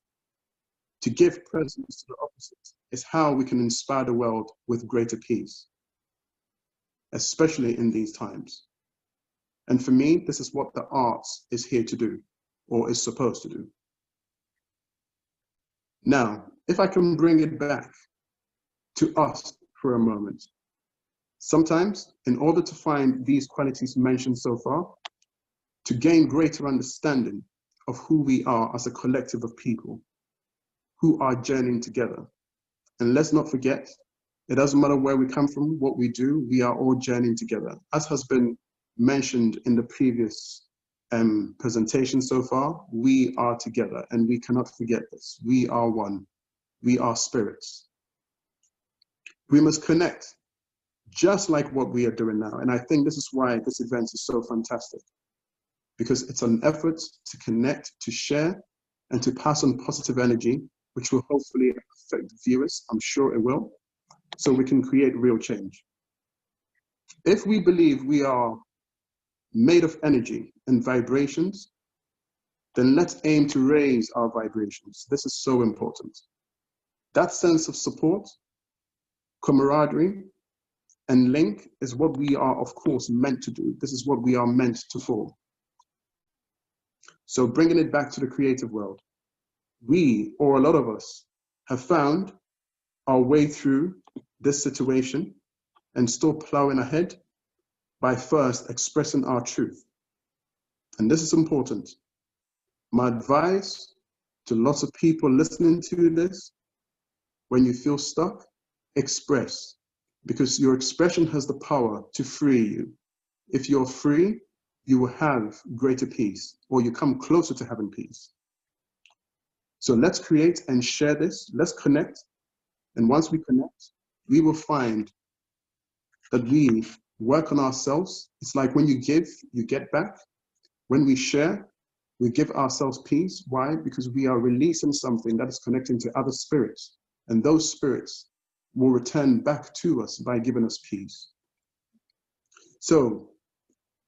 to give presence to the opposite, is how we can inspire the world with greater peace, especially in these times. And for me, this is what the arts is here to do, or is supposed to do. Now, if I can bring it back to us for a moment. Sometimes, in order to find these qualities mentioned so far, to gain greater understanding of who we are as a collective of people who are journeying together. And let's not forget, it doesn't matter where we come from, what we do, we are all journeying together. As has been mentioned in the previous presentations so far, we are together, and we cannot forget this. We are one. We are spirits. We must connect, just like what we are doing now. And I think this is why this event is so fantastic, because it's an effort to connect, to share, and to pass on positive energy, which will hopefully affect the viewers. I'm sure it will, so we can create real change. If we believe we are made of energy and vibrations, then let's aim to raise our vibrations. This is so important. That sense of support, camaraderie, and link is what we are, of course, meant to do. This is what we are meant to form. So bringing it back to the creative world, we, or a lot of us, have found our way through this situation and still plowing ahead by first expressing our truth. And this is important. My advice to lots of people listening to this, when you feel stuck, express, because your expression has the power to free you. If you're free, you will have greater peace, or you come closer to having peace. So let's create and share this. Let's connect. And once we connect, we will find that we work on ourselves. It's like when you give, you get back. When we share, we give ourselves peace. Why? Because we are releasing something that is connecting to other spirits. And those spirits will return back to us by giving us peace. So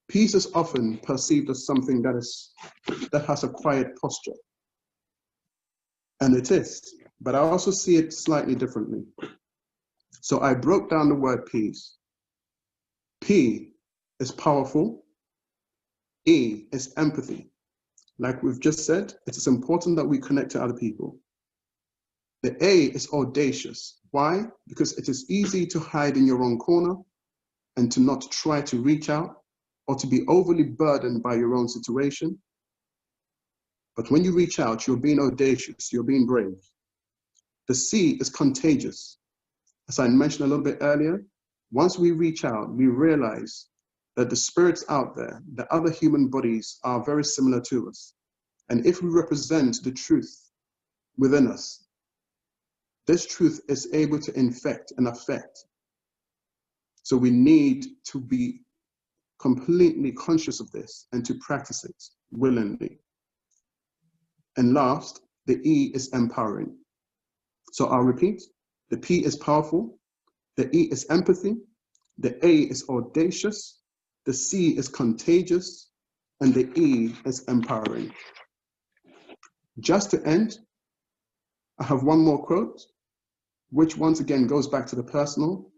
peace is often perceived as something that has a quiet posture. And it is, but I also see it slightly differently. So I broke down the word peace. P is powerful. E is empathy. Like we've just said, it is important that we connect to other people. The A is audacious. Why? Because it is easy to hide in your own corner and to not try to reach out or to be overly burdened by your own situation. But when you reach out, you're being audacious, you're being brave. The C is contagious. As I mentioned a little bit earlier, once we reach out, we realize that the spirits out there, the other human bodies, are very similar to us. And if we represent the truth within us, this truth is able to infect and affect. So we need to be completely conscious of this and to practice it willingly. And last, the E is empowering. So I'll repeat, the P is powerful, the E is empathy, the A is audacious, the C is contagious, and the E is empowering. Just to end, I have one more quote, which once again goes back to the personal.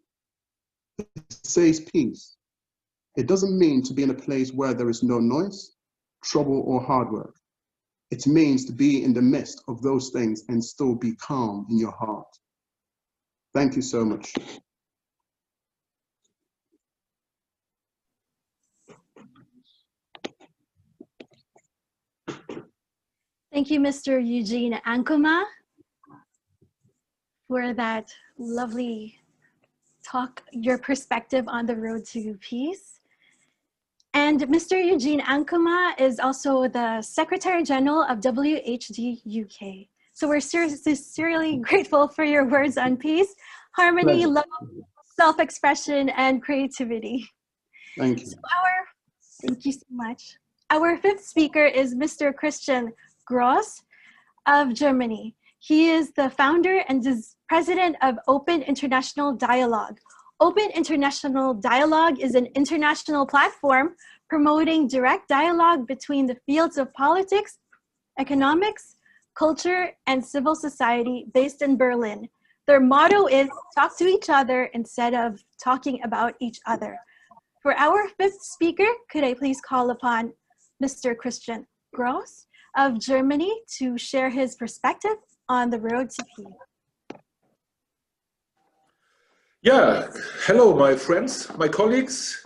It says peace. It doesn't mean to be in a place where there is no noise, trouble, or hard work. It means to be in the midst of those things and still be calm in your heart. Thank you so much. Thank you, Mr. Eugene Ankuma, for that lovely talk, your perspective on the road to peace. And Mr. Eugene Ankuma is also the Secretary General of WHD UK. So we're sincerely grateful for your words on peace, harmony, love, self-expression, and creativity. Thank you. So thank you so much. Our fifth speaker is Mr. Christian Gross of Germany. He is the founder and president of Open International Dialogue. Open International Dialogue is an international platform promoting direct dialogue between the fields of politics, economics, culture, and civil society based in Berlin. Their motto is talk to each other instead of talking about each other. For our fifth speaker, could I please call upon Mr. Christian Gross of Germany to share his perspective on the road to peace. Yeah, hello, my friends, my colleagues.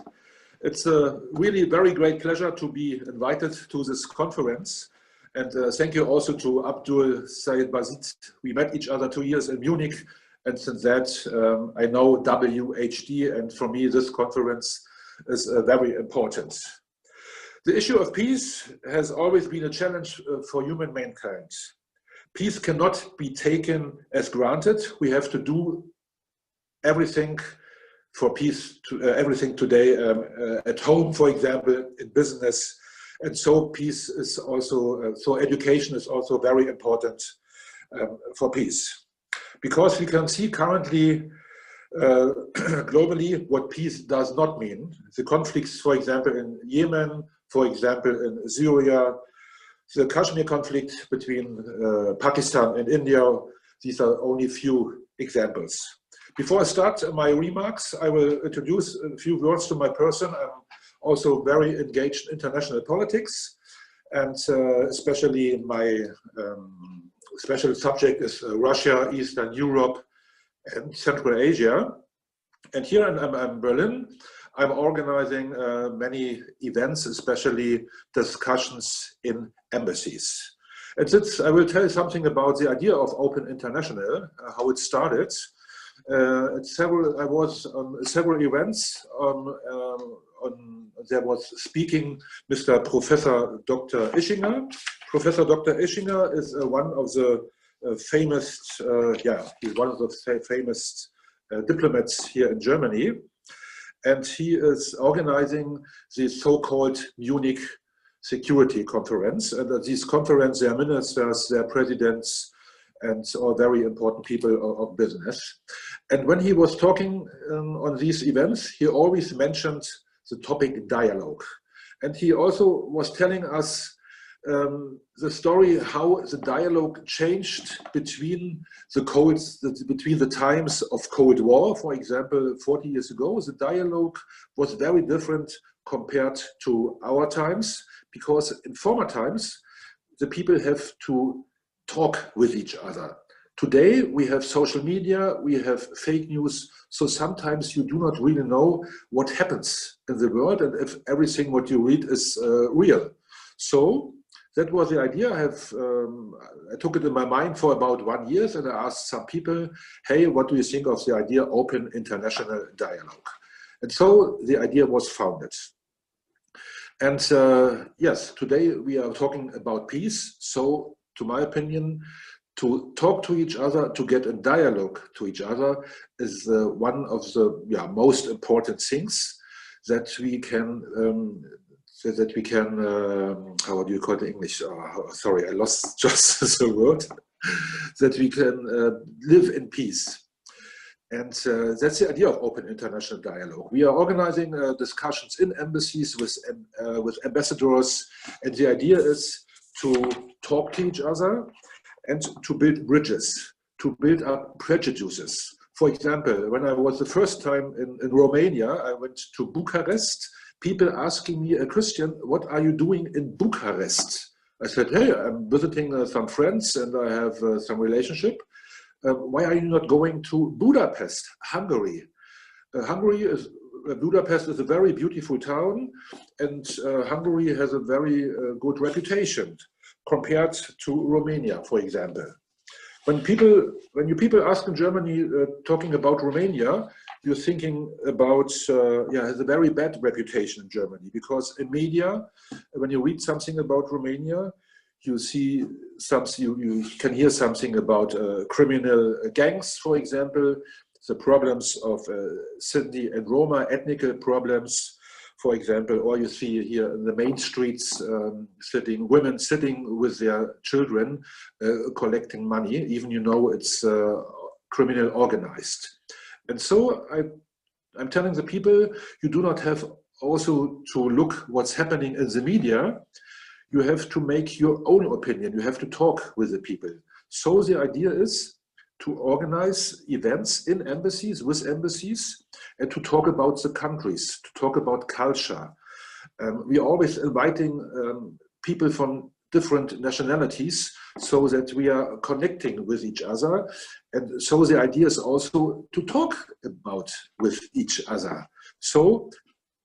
It's a really very great pleasure to be invited to this conference. And thank you also to Abdul Said Bazit. We met each other 2 years in Munich. And since that, I know WHD. And for me, this conference is very important. The issue of peace has always been a challenge for human mankind. Peace cannot be taken as granted. We have to do everything for peace, everything today at home, for example, in business. And so peace is also, so education is also very important for peace. Because we can see currently globally what peace does not mean. The conflicts, for example, in Yemen, for example, in Syria, the Kashmir conflict between Pakistan and India, these are only few examples. Before I start my remarks, I will introduce a few words to my person. I'm also very engaged in international politics, and especially my special subject is Russia, Eastern Europe, and Central Asia. And here in Berlin, I'm organizing many events, especially discussions in embassies. And since I will tell you something about the idea of Open International, how it started. I was on several events. There was speaking Mr. Professor Dr. Ischinger. Professor Dr. Ischinger is one of the famous, he's one of the famous diplomats here in Germany. And he is organizing the so-called Munich Security Conference. And at this conference, their ministers, their presidents, and all very important people of business. And when he was talking on these events, he always mentioned the topic dialogue. And he also was telling us the story how the dialogue changed between the times of Cold War, for example, 40 years ago. The dialogue was very different compared to our times, because in former times, the people have to talk with each other. Today, we have social media, we have fake news, so sometimes you do not really know what happens in the world and if everything what you read is real. So that was the idea. I took it in my mind for about 1 year, and I asked some people, hey, what do you think of the idea Open International Dialogue? And so the idea was founded. And yes, today we are talking about peace. So to my opinion, to talk to each other, to get a dialogue to each other is one of the most important things that we can how do you call it in English? Sorry, I lost just the word. That we can live in peace. And that's the idea of Open International Dialogue. We are organizing discussions in embassies with ambassadors, and the idea is to talk to each other and to build bridges, to build up prejudices. For example, when I was the first time in Romania, I went to Bucharest. People asking me, a Christian, what are you doing in Bucharest? I said, hey, I'm visiting some friends and I have some relationship. Why are you not going to Budapest, Hungary? Budapest is a very beautiful town, and Hungary has a very good reputation compared to Romania, for example. When you people ask in Germany, talking about Romania, you're thinking about, has a very bad reputation in Germany, because in media, when you read something about Romania, you see something, you can hear something about criminal gangs, for example, the problems of Sinti and Roma, ethnic problems, for example, or you see here in the main streets women sitting with their children collecting money, even it's criminal organized. And so I'm telling the people, you do not have also to look what's happening in the media. You have to make your own opinion. You have to talk with the people. So the idea is to organize events in embassies, with embassies, and to talk about the countries, to talk about culture. We are always inviting people from different nationalities so that we are connecting with each other. And so the idea is also to talk with each other. So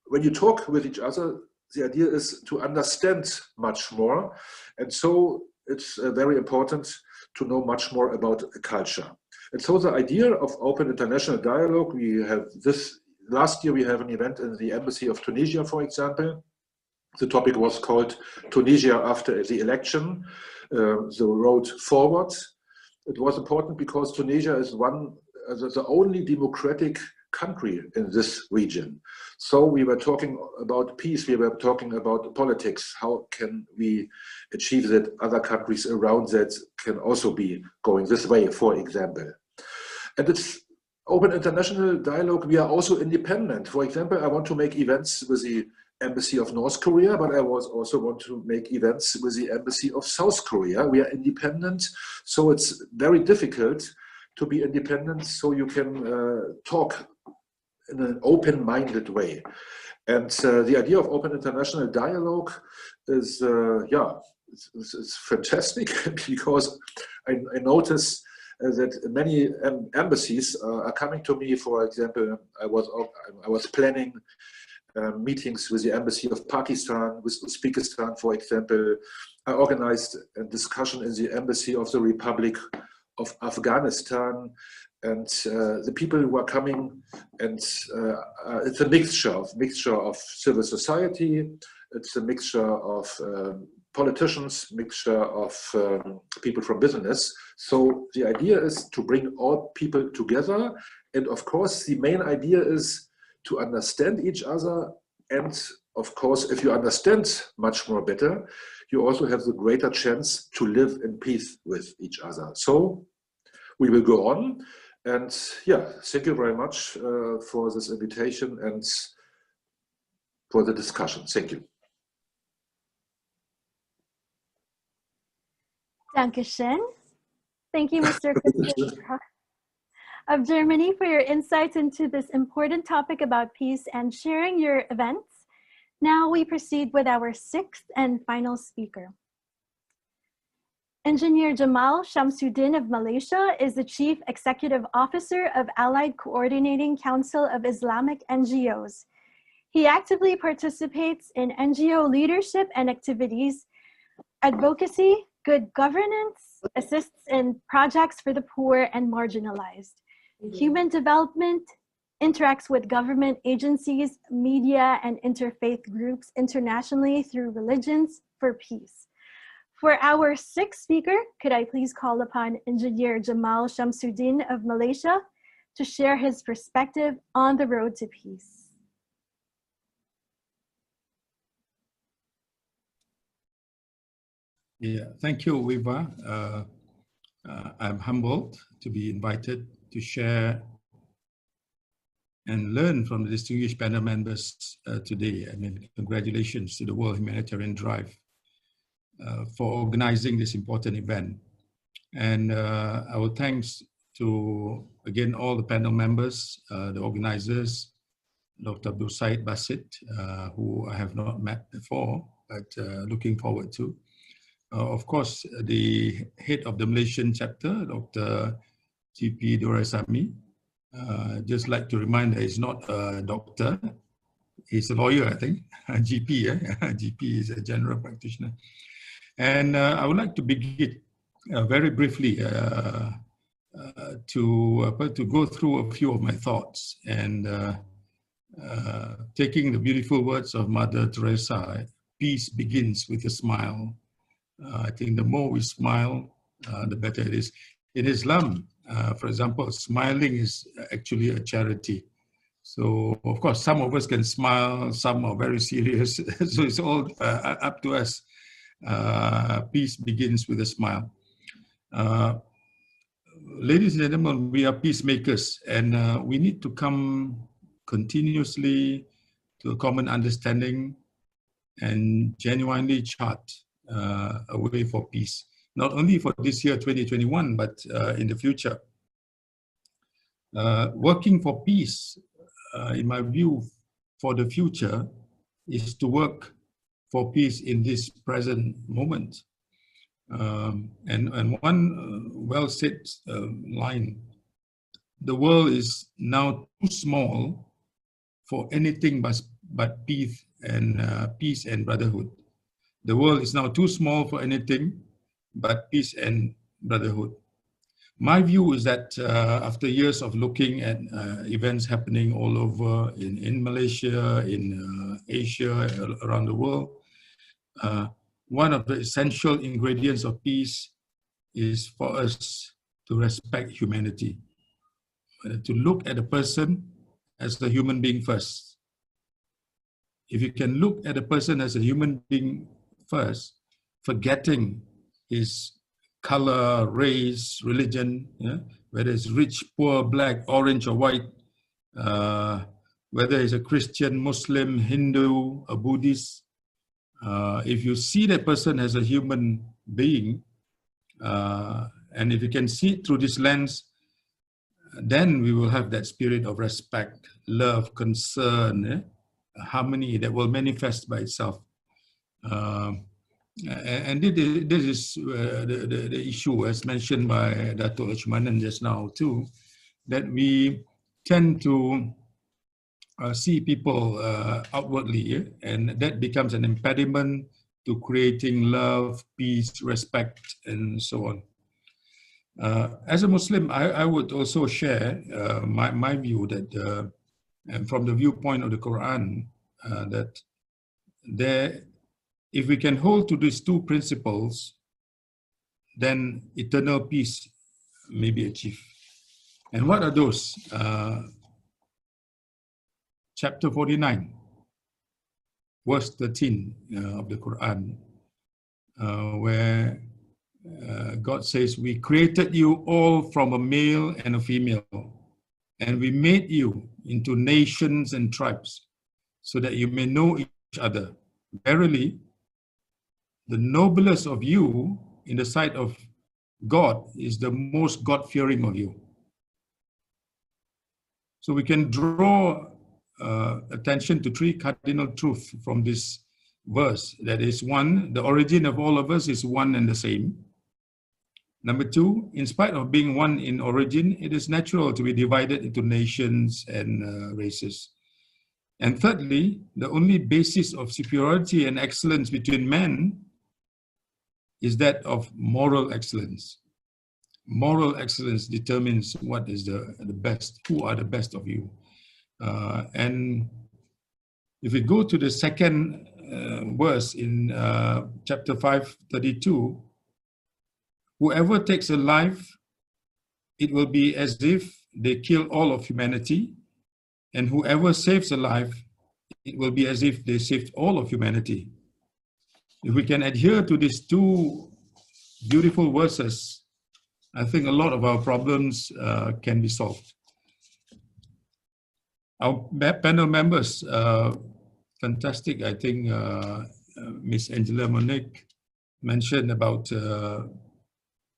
when you talk with each other, the idea is to understand much more. And so it's very important to know much more about culture. And so the idea of Open International Dialogue, we have last year we have an event in the Embassy of Tunisia, for example. The topic was called Tunisia after the election, the road forward. It was important because Tunisia is the only democratic country in this region. So we were talking about peace, we were talking about politics. How can we achieve that other countries around that can also be going this way, for example? And it's open international dialogue. We are also independent. For example, I want to make events with the Embassy of North Korea, but I also want to make events with the Embassy of South Korea. We are independent, so it's very difficult to be independent, so you can talk in an open-minded way. And the idea of open international dialogue is, it's fantastic because I notice that many embassies are coming to me. For example, I was planning meetings with the Embassy of Pakistan, with Uzbekistan, for example. I organized a discussion in the Embassy of the Republic of Afghanistan, and the people who are coming, and it's a mixture of civil society, it's a mixture of politicians, mixture of people from business. So the idea is to bring all people together, and of course the main idea is to understand each other, and of course if you understand much more better, you also have the greater chance to live in peace with each other. So we will go on, and yeah, thank you very much for this invitation and for the discussion. Thank you. Dankeschön. Thank you, Mr. Christian of Germany, for your insights into this important topic about peace and sharing your events. Now we proceed with our sixth and final speaker. Engineer Jamal Shamsuddin of Malaysia is the Chief Executive Officer of Allied Coordinating Council of Islamic NGOs. He actively participates in NGO leadership and activities, advocacy, good governance, assists in projects for the poor and marginalized, human development, interacts with government agencies, media, and interfaith groups internationally through Religions for Peace. For our sixth speaker, could I please call upon Engineer Jamal Shamsuddin of Malaysia to share his perspective on the road to peace. Yeah, thank you, Wiva. I'm humbled to be invited to share and learn from the distinguished panel members today. I mean, congratulations to the World Humanitarian Drive for organizing this important event. And our thanks to, again, all the panel members, the organizers, Dr. Abdul Said Basit, who I have not met before, but looking forward to. Of course, the head of the Malaysian chapter, Dr. GP Doraisamy. Just like to remind that he's not a doctor, he's a lawyer, I think, GP, GP is a general practitioner. And I would like to begin very briefly to go through a few of my thoughts, and taking the beautiful words of Mother Teresa, peace begins with a smile. I think the more we smile, the better it is. In Islam, for example, smiling is actually a charity. So, of course, some of us can smile, some are very serious. So it's all up to us. Peace begins with a smile. Ladies and gentlemen, we are peacemakers, and we need to come continuously to a common understanding and genuinely chart a way for peace, not only for this year 2021, but in the future. Working for peace, in my view, for the future is to work for peace in this present moment. And one well-said line, the world is now too small for anything but peace and brotherhood. The world is now too small for anything but peace and brotherhood. My view is that after years of looking at events happening all over in Malaysia, in Asia, around the world, one of the essential ingredients of peace is for us to respect humanity, to look at a person as a human being first. If you can look at a person as a human being first, forgetting his color, race, religion, whether it's rich, poor, black, orange, or white, whether it's a Christian, Muslim, Hindu, a Buddhist, if you see that person as a human being, and if you can see it through this lens, then we will have that spirit of respect, love, concern, harmony that will manifest by itself. And this is the issue, as mentioned by Dato' Lachmanan just now too, that we tend to see people outwardly, and that becomes an impediment to creating love, peace, respect, and so on. As a Muslim, I would also share my view that, and from the viewpoint of the Quran, that if we can hold to these two principles, then eternal peace may be achieved. And what are those? Chapter 49, verse 13 of the Quran, where God says, "We created you all from a male and a female, and we made you into nations and tribes, so that you may know each other. Verily, the noblest of you in the sight of God is the most God-fearing of you." So we can draw attention to three cardinal truths from this verse. That is, one, the origin of all of us is one and the same. Number two, in spite of being one in origin, it is natural to be divided into nations and races. And thirdly, the only basis of superiority and excellence between men is that of moral excellence. Moral excellence determines what is the best, who are the best of you. And if we go to the second verse in chapter 5:32, whoever takes a life, it will be as if they kill all of humanity, and whoever saves a life, it will be as if they saved all of humanity. If we can adhere to these two beautiful verses, I think a lot of our problems can be solved. Our panel members, fantastic. I think Miss Angela Monet mentioned about,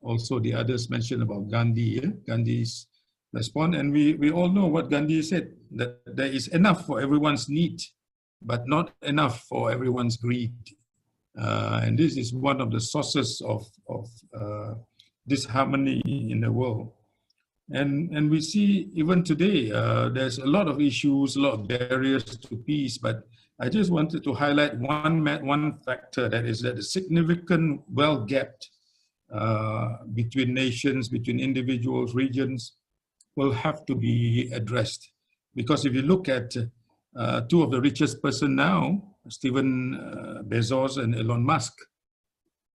also the others mentioned about Gandhi, Gandhi's response. And we all know what Gandhi said, that there is enough for everyone's need, but not enough for everyone's greed. And this is one of the sources of disharmony in the world. And we see even today, there's a lot of issues, a lot of barriers to peace, but I just wanted to highlight one factor, that is that the significant wealth gap between nations, between individuals, regions, will have to be addressed. Because if you look at two of the richest person now, Stephen Bezos and Elon Musk,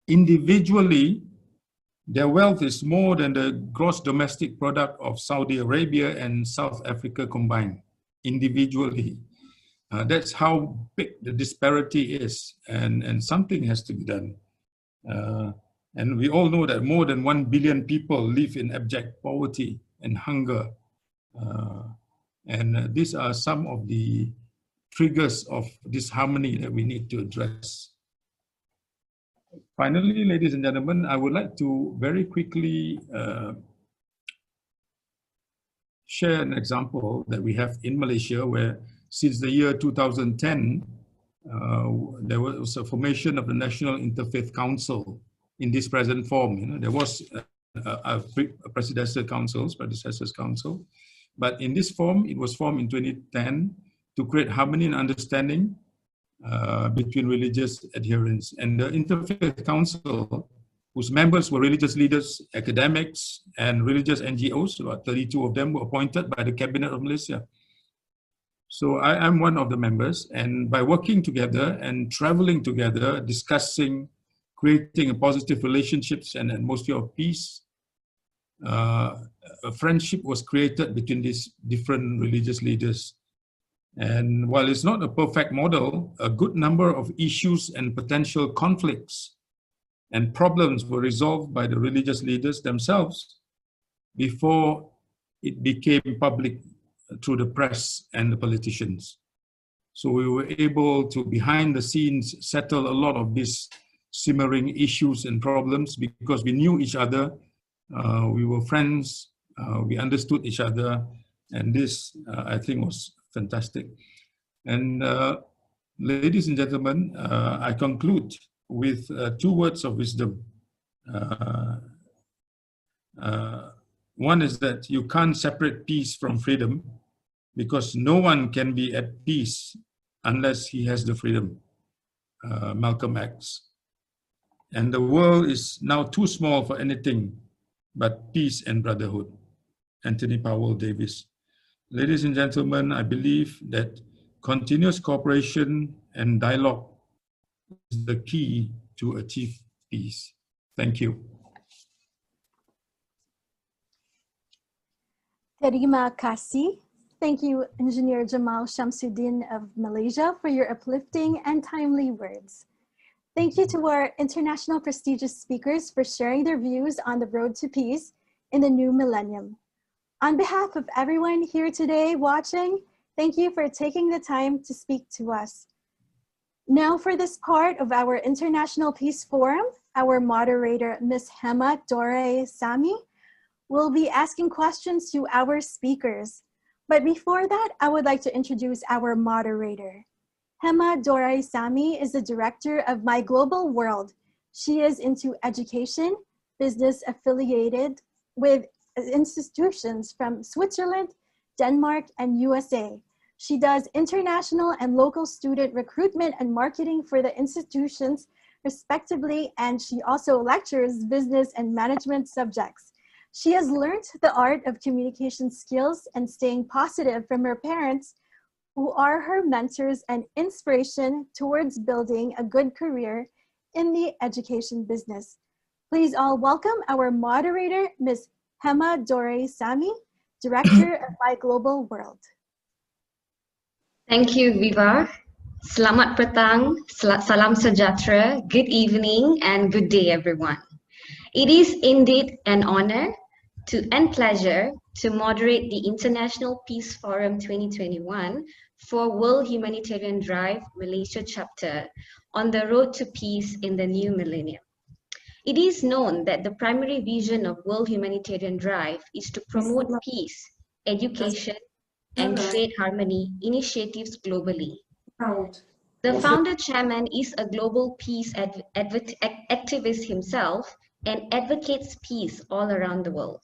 individually, their wealth is more than the gross domestic product of Saudi Arabia and South Africa combined, individually. That's how big the disparity is, and something has to be done. And we all know that more than 1 billion people live in abject poverty and hunger. And these are some of the triggers of disharmony that we need to address. Finally, ladies and gentlemen, I would like to very quickly share an example that we have in Malaysia, where since the year 2010, there was a formation of the National Interfaith Council in this present form. You know, there was a predecessor council, but in this form, it was formed in 2010 to create harmony and understanding between religious adherents. And the Interfaith Council, whose members were religious leaders, academics, and religious NGOs, about 32 of them were appointed by the Cabinet of Malaysia. So I'm one of the members, and by working together and traveling together, discussing, creating a positive relationships and atmosphere of peace, a friendship was created between these different religious leaders. And while it's not a perfect model, a good number of issues and potential conflicts and problems were resolved by the religious leaders themselves before it became public through the press and the politicians. So we were able to, behind the scenes, settle a lot of these simmering issues and problems because we knew each other, we were friends, we understood each other, and this, I think, was fantastic. And ladies and gentlemen, I conclude with 2 words of wisdom. One is that you can't separate peace from freedom, because no one can be at peace unless he has the freedom. Malcolm X. And the world is now too small for anything but peace and brotherhood. Anthony Powell Davis. Ladies and gentlemen, I believe that continuous cooperation and dialogue is the key to achieve peace. Thank you. Terima kasih. Thank you, Engineer Jamal Shamsuddin of Malaysia, for your uplifting and timely words. Thank you to our international prestigious speakers for sharing their views on the road to peace in the new millennium. On behalf of everyone here today watching, thank you for taking the time to speak to us. Now for this part of our International Peace Forum, our moderator, Ms. Hema Dore Sami, will be asking questions to our speakers. But before that, I would like to introduce our moderator. Hema Dore Sami is the director of My Global World. She is into education, business affiliated with institutions from Switzerland, Denmark, and USA. She does international and local student recruitment and marketing for the institutions respectively, and she also lectures business and management subjects. She has learned the art of communication skills and staying positive from her parents, who are her mentors and inspiration towards building a good career in the education business. Please all welcome our moderator, Ms. Hema Dore Sami, Director of My Global World. Thank you, Viva. Selamat petang, salam sejahtera, good evening, and good day, everyone. It is indeed an honor and pleasure to moderate the International Peace Forum 2021 for World Humanitarian Drive Malaysia Chapter on the road to peace in the new millennium. It is known that the primary vision of World Humanitarian Drive is to promote peace, education, and trade harmony initiatives globally. The founder chairman is a global peace activist himself and advocates peace all around the world.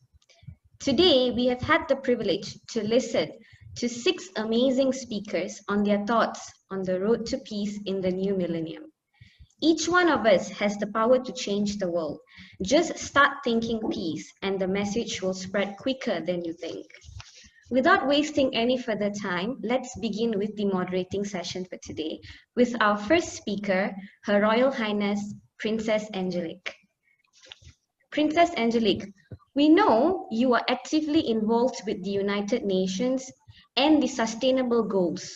Today, we have had the privilege to listen to 6 amazing speakers on their thoughts on the road to peace in the new millennium. Each one of us has the power to change the world. Just start thinking peace and the message will spread quicker than you think. Without wasting any further time, let's begin with the moderating session for today with our first speaker, Her Royal Highness, Princess Angelique. Princess Angelique, we know you are actively involved with the United Nations and the Sustainable Goals.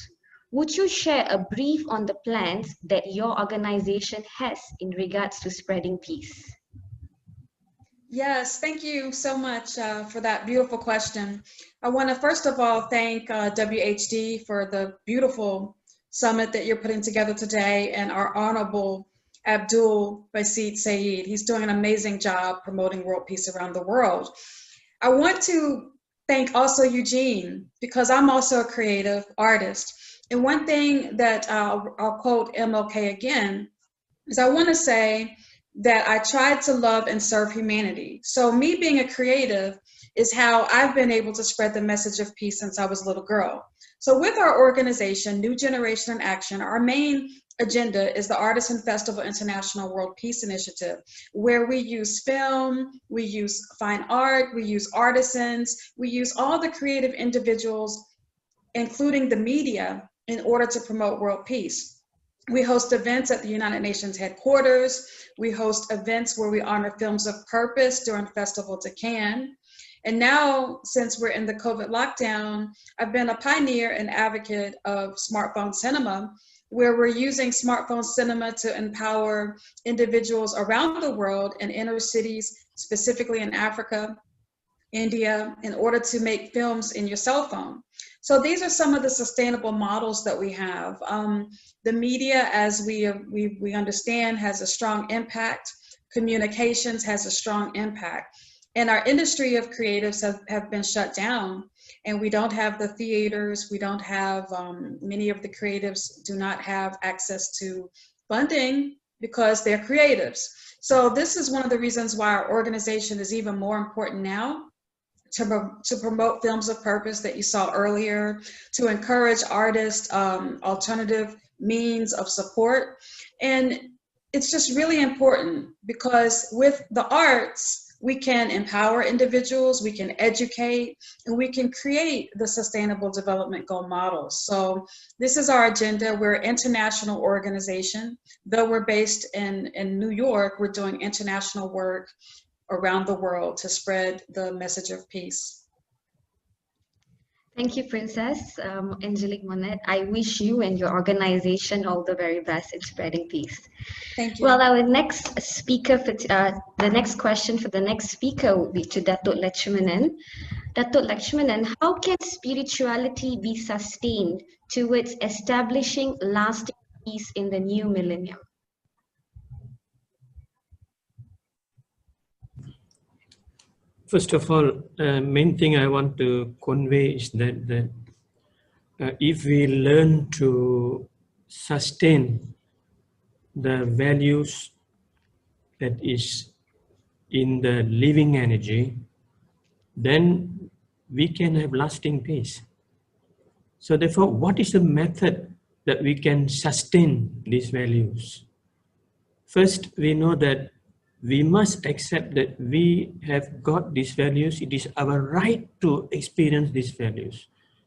Would you share a brief on the plans that your organization has in regards to spreading peace? Yes, thank you so much for that beautiful question. I want to first of all thank WHD for the beautiful summit that you're putting together today, and our honorable Abdul Basit Saeed. He's doing an amazing job promoting world peace around the world. I want to thank also Eugene, because I'm also a creative artist. And one thing that I'll quote MLK again is I want to say that I tried to love and serve humanity. So me being a creative is how I've been able to spread the message of peace since I was a little girl. So with our organization, New Generation in Action, our main agenda is the Artisan Festival International World Peace Initiative, where we use film, we use fine art, we use artisans, we use all the creative individuals including the media, in order to promote world peace. We host events at the United Nations headquarters. We host events where we honor films of purpose during Festival de Cannes. And now, since we're in the COVID lockdown, I've been a pioneer and advocate of smartphone cinema, where we're using smartphone cinema to empower individuals around the world in inner cities, specifically in Africa, India, in order to make films in your cell phone. So these are some of the sustainable models that we have. The media, as we understand, has a strong impact. Communications has a strong impact. And our industry of creatives have been shut down, and we don't have the theaters, we don't have, many of the creatives do not have access to funding because they're creatives. So this is one of the reasons why our organization is even more important now, to promote films of purpose that you saw earlier, to encourage artists, alternative means of support. And it's just really important because with the arts, we can empower individuals, we can educate, and we can create the Sustainable Development Goal models. So this is our agenda. We're an international organization. Though we're based in New York, we're doing international work around the world to spread the message of peace. Thank you, Princess Angelique Monet. I wish you and your organization all the very best in spreading peace. Thank you. Well, our next speaker, the next question for the next speaker will be to Datuk Lakshmanan. Datuk Lakshmanan, how can spirituality be sustained towards establishing lasting peace in the new millennium? First of all, main thing I want to convey is that if we learn to sustain the values that is in the living energy, then we can have lasting peace. So therefore, what is the method that we can sustain these values? First, we know that we must accept that we have got these values. It is our right to experience these values.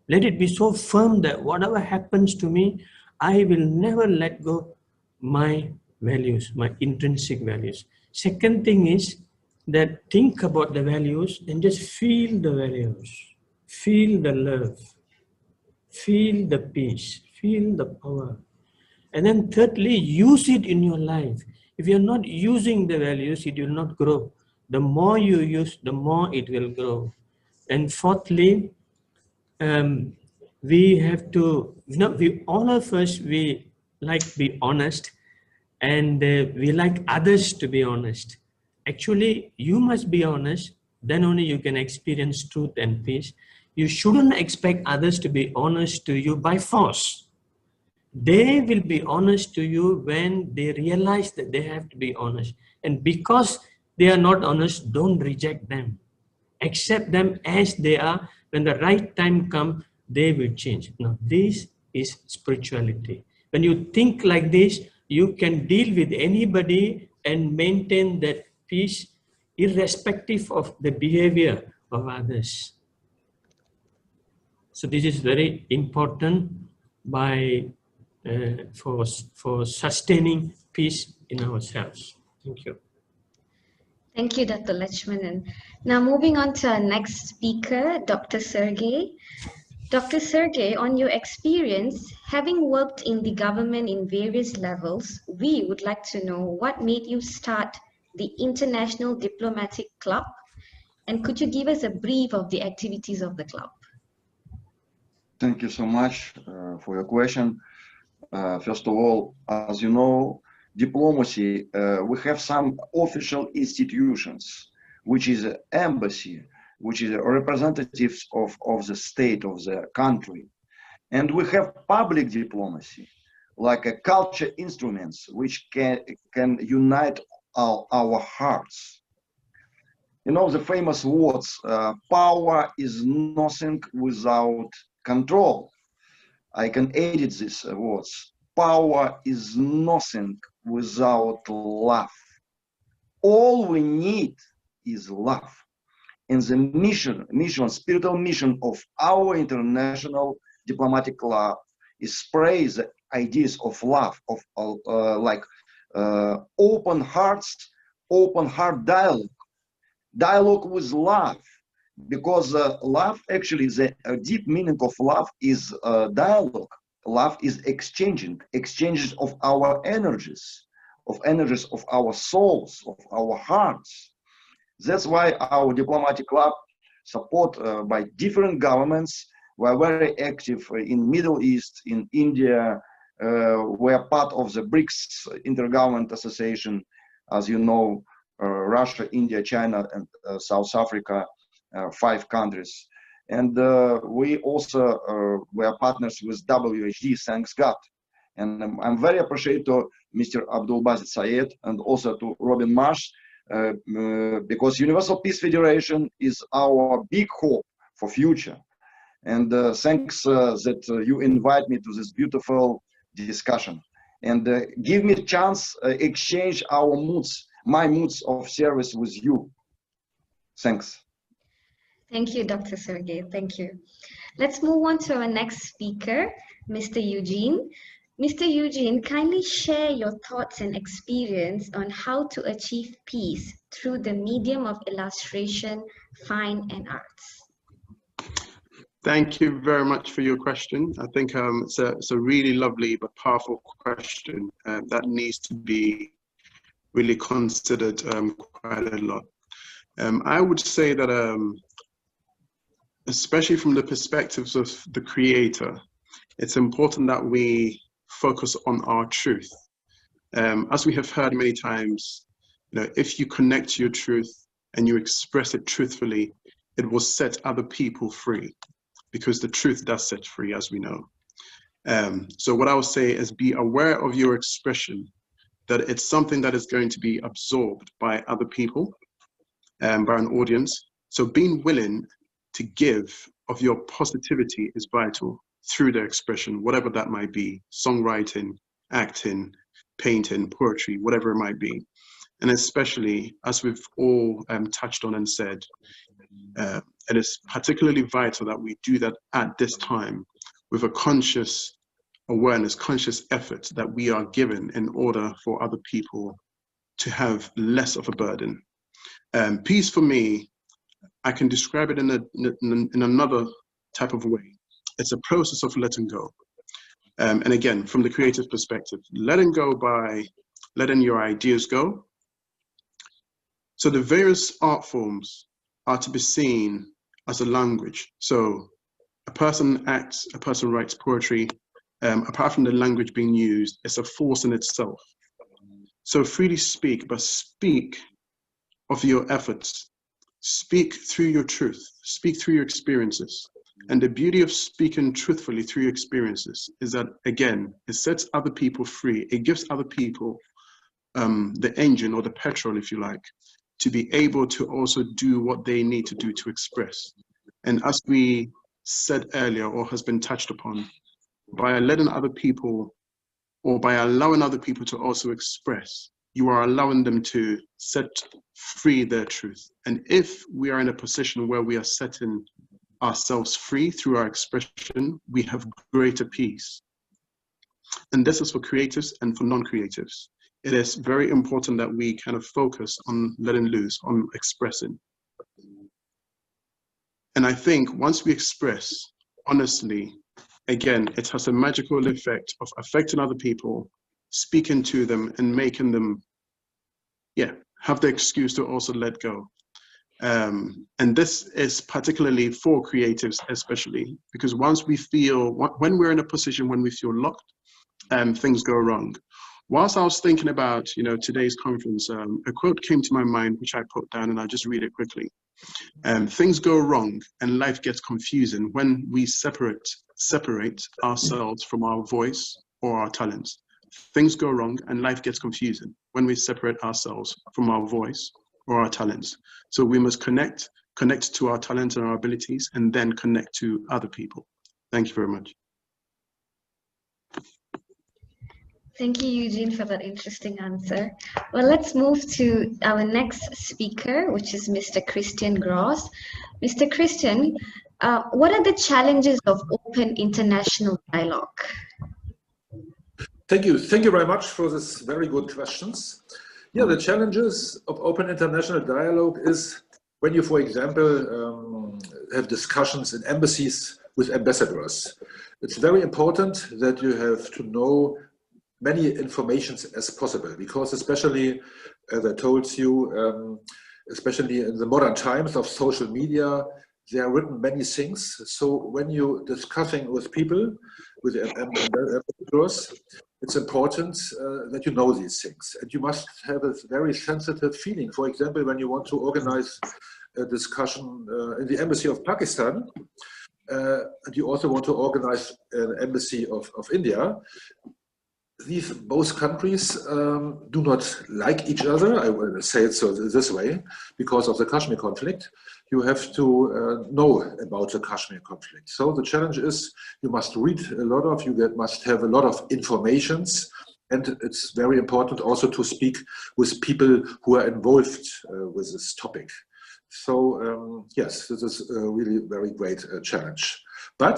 Let it be so firm that whatever happens to me, I will never let go my values, my intrinsic values. Second thing is that think about the values and just feel the values, feel the love, feel the peace, feel the power. And then thirdly, use it in your life. If you're not using the values, it will not grow. The more you use, the more it will grow. And fourthly, we have to, we all of us, we like to be honest, and we like others to be honest. Actually, you must be honest, then only you can experience truth and peace. You shouldn't expect others to be honest to you by force. They will be honest to you when they realize that they have to be honest. And because they are not honest, don't reject them. Accept them as they are. When the right time comes, they will change. Now, this is spirituality. When you think like this, you can deal with anybody and maintain that peace irrespective of the behavior of others. So this is very important for sustaining peace in ourselves. Thank you. Thank you, Dr. Lakshmanan. Now moving on to our next speaker, Dr. Sergey. Dr. Sergey, on your experience, having worked in the government in various levels, we would like to know what made you start the International Diplomatic Club, and could you give us a brief of the activities of the club? Thank you so much for your question. First of all, as you know, diplomacy, we have some official institutions, which is an embassy, which is representatives of the state, of the country. And we have public diplomacy, like a culture instruments, which can unite our hearts. You know, the famous words, power is nothing without control. I can edit these words. Power is nothing without love. All we need is love. And the mission, spiritual mission of our International diplomatic club is spread the ideas of love, of open hearts, open heart dialogue, dialogue with love, because love, actually, the deep meaning of love is dialogue. Love is exchanges of our energies, of our souls, of our hearts. That's why our diplomatic club, support by different governments, were very active in Middle East, in India. We're part of the BRICS Intergovernment Association, as you know, Russia, India, China, and South Africa, 5 countries. And we also were partners with WHD, thanks God. And I'm very appreciative to Mr. Abdul Basit Sayed and also to Robin Marsh, because Universal Peace Federation is our big hope for future. And thanks that you invite me to this beautiful discussion and give me a chance exchange our moods, my moods of service with you. Thanks. Thank you, Dr. Sergey. Thank you. Let's move on to our next speaker, Mr. Eugene. Mr. Eugene, kindly share your thoughts and experience on how to achieve peace through the medium of illustration, fine, and arts. Thank you very much for your question. I think it's a really lovely but powerful question that needs to be really considered quite a lot. I would say that, especially from the perspectives of the creator, it's important that we focus on our truth. As we have heard many times, if you connect to your truth and you express it truthfully, it will set other people free, because the truth does set free, as we know. So what I would say is be aware of your expression, that it's something that is going to be absorbed by other people, by an audience. So being willing to give of your positivity is vital through the expression, whatever that might be: songwriting, acting, painting, poetry, whatever it might be. And especially, as we've all touched on and said, it is particularly vital that we do that at this time with a conscious awareness, conscious effort that we are given in order for other people to have less of a burden. Peace for me, I can describe it in another type of way. It's a process of letting go. And again, from the creative perspective, letting go by letting your ideas go. So the various art forms are to be seen as a language. So a person acts, a person writes poetry, apart from the language being used, it's a force in itself. So freely speak, but speak of your efforts. Speak through your truth, speak through your experiences. And the beauty of speaking truthfully through your experiences is that, again, it sets other people free. It gives other people the engine or the petrol, if you like, to be able to also do what they need to do to express. And as we said earlier, or has been touched upon, by letting other people, or by allowing other people to also express, you are allowing them to set free their truth. And if we are in a position where we are setting ourselves free through our expression, we have greater peace. And this is for creatives and for non-creatives. It is very important that we kind of focus on letting loose, on expressing. And I think once we express honestly, again, it has a magical effect of affecting other people, speaking to them and making them, have the excuse to also let go. And this is particularly for creatives, especially because once we feel, when we're in a position when we feel locked, things go wrong. Whilst I was thinking about, today's conference, a quote came to my mind, which I put down, and I'll just read it quickly. Things go wrong and life gets confusing when we separate ourselves from our voice or our talents. Things go wrong and life gets confusing when we separate ourselves from our voice or our talents. So we must connect to our talents and our abilities, and then connect to other people. Thank you very much. Thank you, Eugene, for that interesting answer. Well, let's move to our next speaker, which is Mr. Christian Gross. Mr. Christian, What are the challenges of open international dialogue? Thank you. Thank you very much for this very good questions. Yeah, the challenges of open international dialogue is when you, for example, have discussions in embassies with ambassadors. It's very important that you have to know many informations as possible, because especially, as I told you, especially in the modern times of social media, there are written many things. So when you're discussing with people, with ambassadors, it's important that you know these things. And you must have a very sensitive feeling. For example, when you want to organize a discussion in the embassy of Pakistan, and you also want to organize an embassy of India, these both countries do not like each other. I will say it so this way, because of the Kashmir conflict. You have to know about the Kashmir conflict. So the challenge is you must read a lot of, must have a lot of informations, and it's very important also to speak with people who are involved with this topic. So yes, this is a really very great challenge. But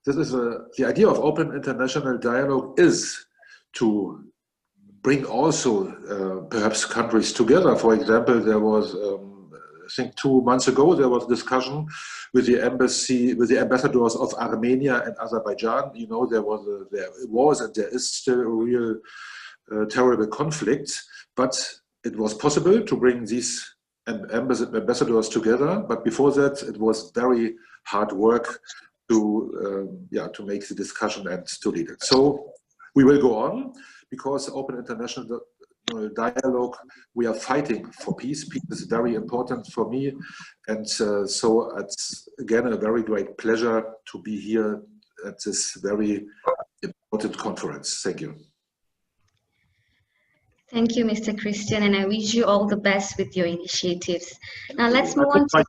this is the idea of open international dialogue is to bring also perhaps countries together. For example, there was, I think 2 months ago, there was a discussion with the embassy, with the ambassadors of Armenia and Azerbaijan. You know, there was and there is still a real terrible conflict, but it was possible to bring these ambassadors together. But before that, it was very hard work to make the discussion and to lead it. So we will go on, because open international dialogue, we are fighting for peace. Peace is very important for me. And so it's, again, a very great pleasure to be here at this very important conference. Thank you. Thank you, Mr. Christian, and I wish you all the best with your initiatives. Now let's move on to...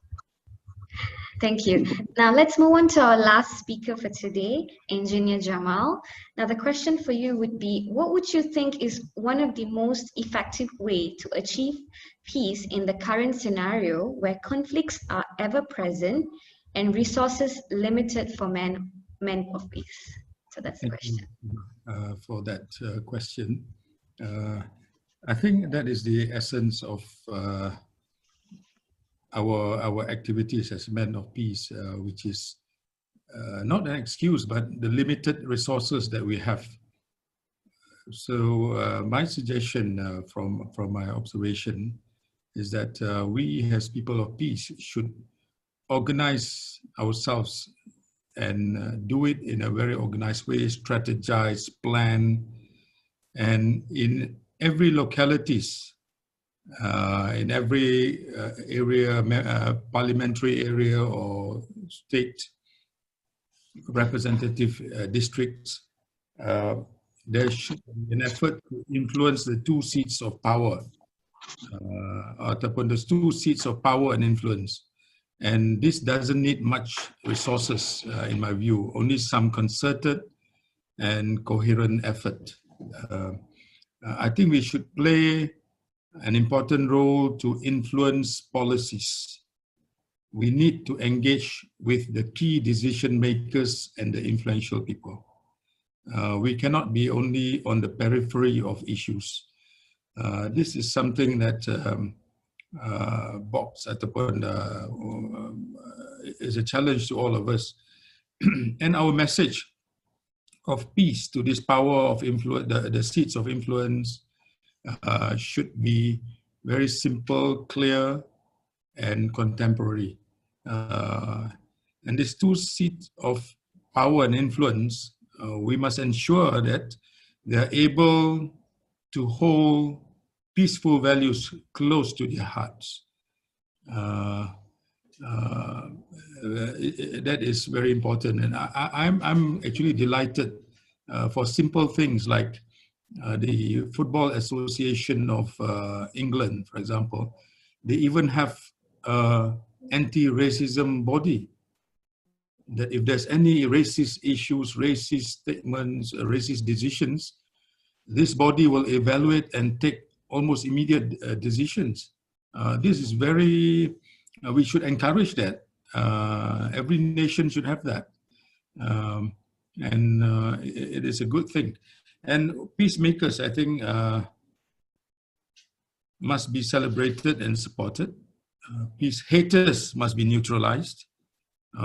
Thank you. Now let's move on to our last speaker for today, Engineer Jamal. Now the question for you would be, what would you think is one of the most effective way to achieve peace in the current scenario where conflicts are ever present and resources limited for men of peace? So that's the question. For that question. I think that is the essence of our activities as men of peace, which is not an excuse, but the limited resources that we have. So my suggestion from my observation is that we as people of peace should organize ourselves and do it in a very organized way, strategize, plan, and in every localities, in every area, parliamentary area or state representative districts, there should be an effort to influence the 2 seats of power, ataupun the 2 seats of power and influence. And this doesn't need much resources, in my view, only some concerted and coherent effort. I think we should play an important role to influence policies. We need to engage with the key decision makers and the influential people. We cannot be only on the periphery of issues. This is something that is a challenge to all of us. And our message of peace to this power of influence, the seats of influence, should be very simple, clear, and contemporary. And these 2 seats of power and influence, we must ensure that they're able to hold peaceful values close to their hearts. That is very important. And I'm actually delighted for simple things like the Football Association of England, for example. They even have anti-racism body, that if there's any racist issues, racist statements, racist decisions, this body will evaluate and take almost immediate decisions. This is very, we should encourage that. Every nation should have that. It is a good thing. And peacemakers, I think, must be celebrated and supported. Peace haters must be neutralized.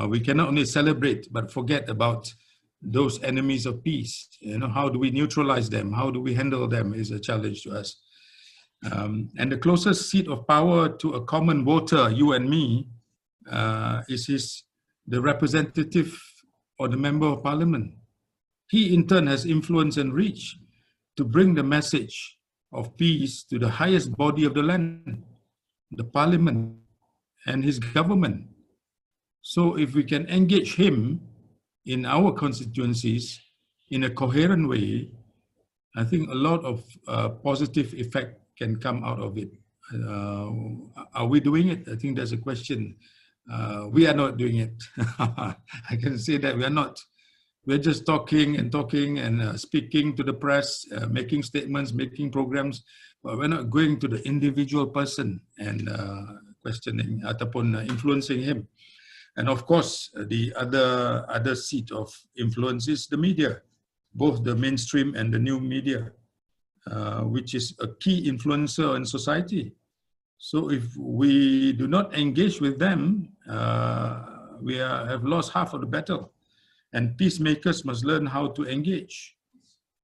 We cannot only celebrate, but forget about those enemies of peace. You know, how do we neutralize them? How do we handle them is a challenge to us. And the closest seat of power to a common voter, you and me, is the representative or the member of parliament. He in turn has influence and reach to bring the message of peace to the highest body of the land, the parliament and his government. So if we can engage him in our constituencies in a coherent way, I think a lot of positive effect can come out of it. Are we doing it? I think that's a question. We are not doing it. I can say that we are not. We're just talking and speaking to the press, making statements, making programs, but we're not going to the individual person and questioning ataupun influencing him. And of course, the other seat of influence is the media, both the mainstream and the new media, which is a key influencer in society. So if we do not engage with them, we have lost half of the battle. And peacemakers must learn how to engage.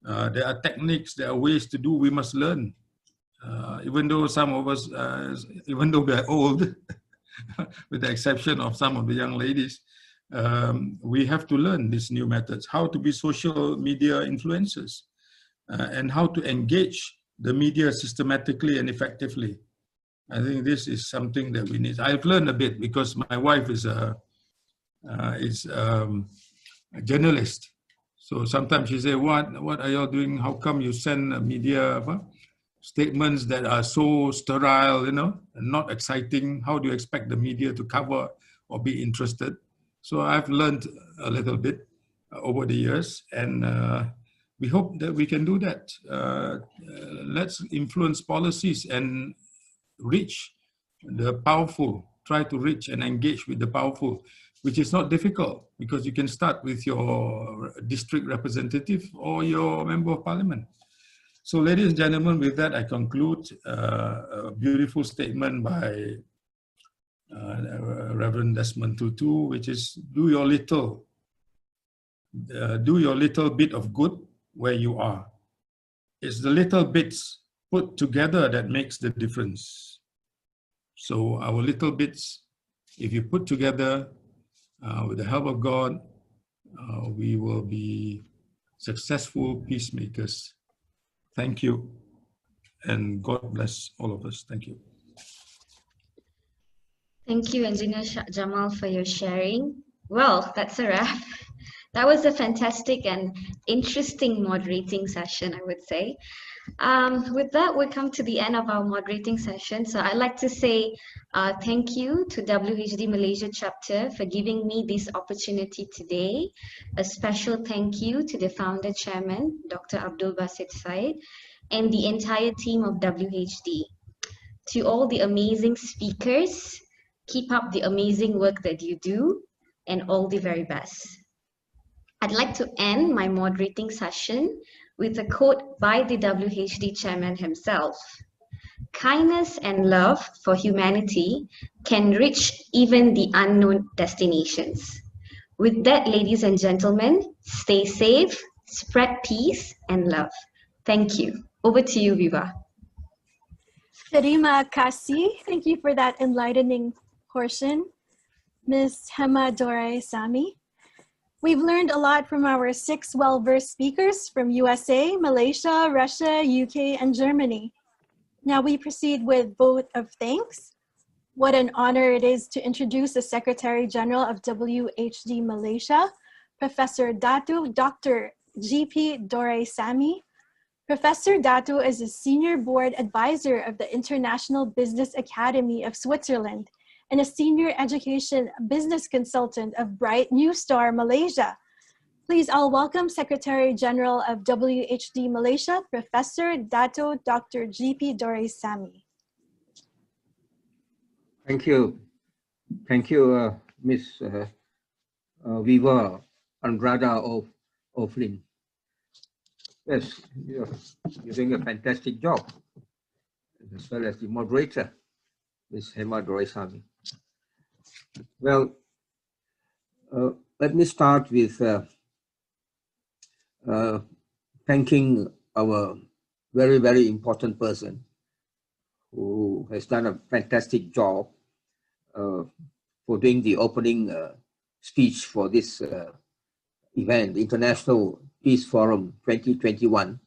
There are techniques, there are ways to do, we must learn. Even though some of us, even though we are old, with the exception of some of the young ladies, we have to learn these new methods, how to be social media influencers, and how to engage the media systematically and effectively. I think this is something that we need. I've learned a bit because my wife is a journalist. So sometimes she say, what are you doing? How come you send media statements that are so sterile, you know, and not exciting? How do you expect the media to cover or be interested? So I've learned a little bit over the years, and we hope that we can do that. Let's influence policies and reach the powerful, try to reach and engage with the powerful, which is not difficult because you can start with your district representative or your member of parliament. So ladies and gentlemen, with that I conclude a beautiful statement by Reverend Desmond Tutu, which is do your little bit of good where you are. It's the little bits put together that makes the difference. So our little bits, if you put together with the help of God, we will be successful peacemakers. Thank you, and God bless all of us. Thank you. Thank you, Engineer Jamal, for your sharing. Well, that's a wrap. That was a fantastic and interesting moderating session, I would say. With that, we come to the end of our moderating session. So I'd like to say thank you to WHD Malaysia chapter for giving me this opportunity today. A special thank you to the founder chairman, Dr. Abdul Basit Said, and the entire team of WHD. To all the amazing speakers, keep up the amazing work that you do, and all the very best. I'd like to end my moderating session with a quote by the WHD chairman himself. Kindness and love for humanity can reach even the unknown destinations. With that, ladies and gentlemen, stay safe, spread peace and love. Thank you. Over to you, Viva. Terima kasih. Thank you for that enlightening portion, Ms. Hema Dore Sami. We've learned a lot from our 6 well-versed speakers from USA, Malaysia, Russia, UK, and Germany. Now we proceed with vote of thanks. What an honor it is to introduce the Secretary General of WHD Malaysia, Professor Datu Dr. GP Dore Sami. Professor Datu is a Senior Board Advisor of the International Business Academy of Switzerland and a Senior Education Business Consultant of Bright New Star Malaysia. Please all welcome Secretary General of WHD Malaysia, Professor Dato Dr. GP Dore Sami. Thank you. Thank you, Miss Viva Andrada O'Flynn. Yes, you're doing a fantastic job, as well as the moderator, Ms. Hema Doraisamy. Well, let me start with thanking our very, very important person who has done a fantastic job for doing the opening speech for this event, International Peace Forum 2021,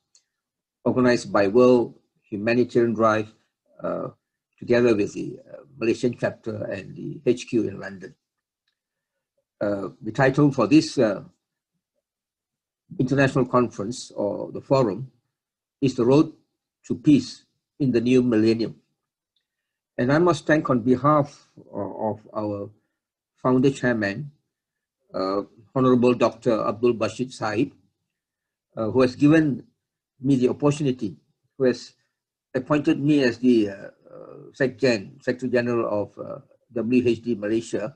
organized by World Humanitarian Drive together with the Malaysian chapter and the HQ in London. The title for this international conference, or the forum, is The Road to Peace in the New Millennium. And I must thank on behalf of our founder chairman, Honorable Dr. Abdul Bashir Saib, who has given me the opportunity, who has appointed me as the Secretary General of WHD Malaysia.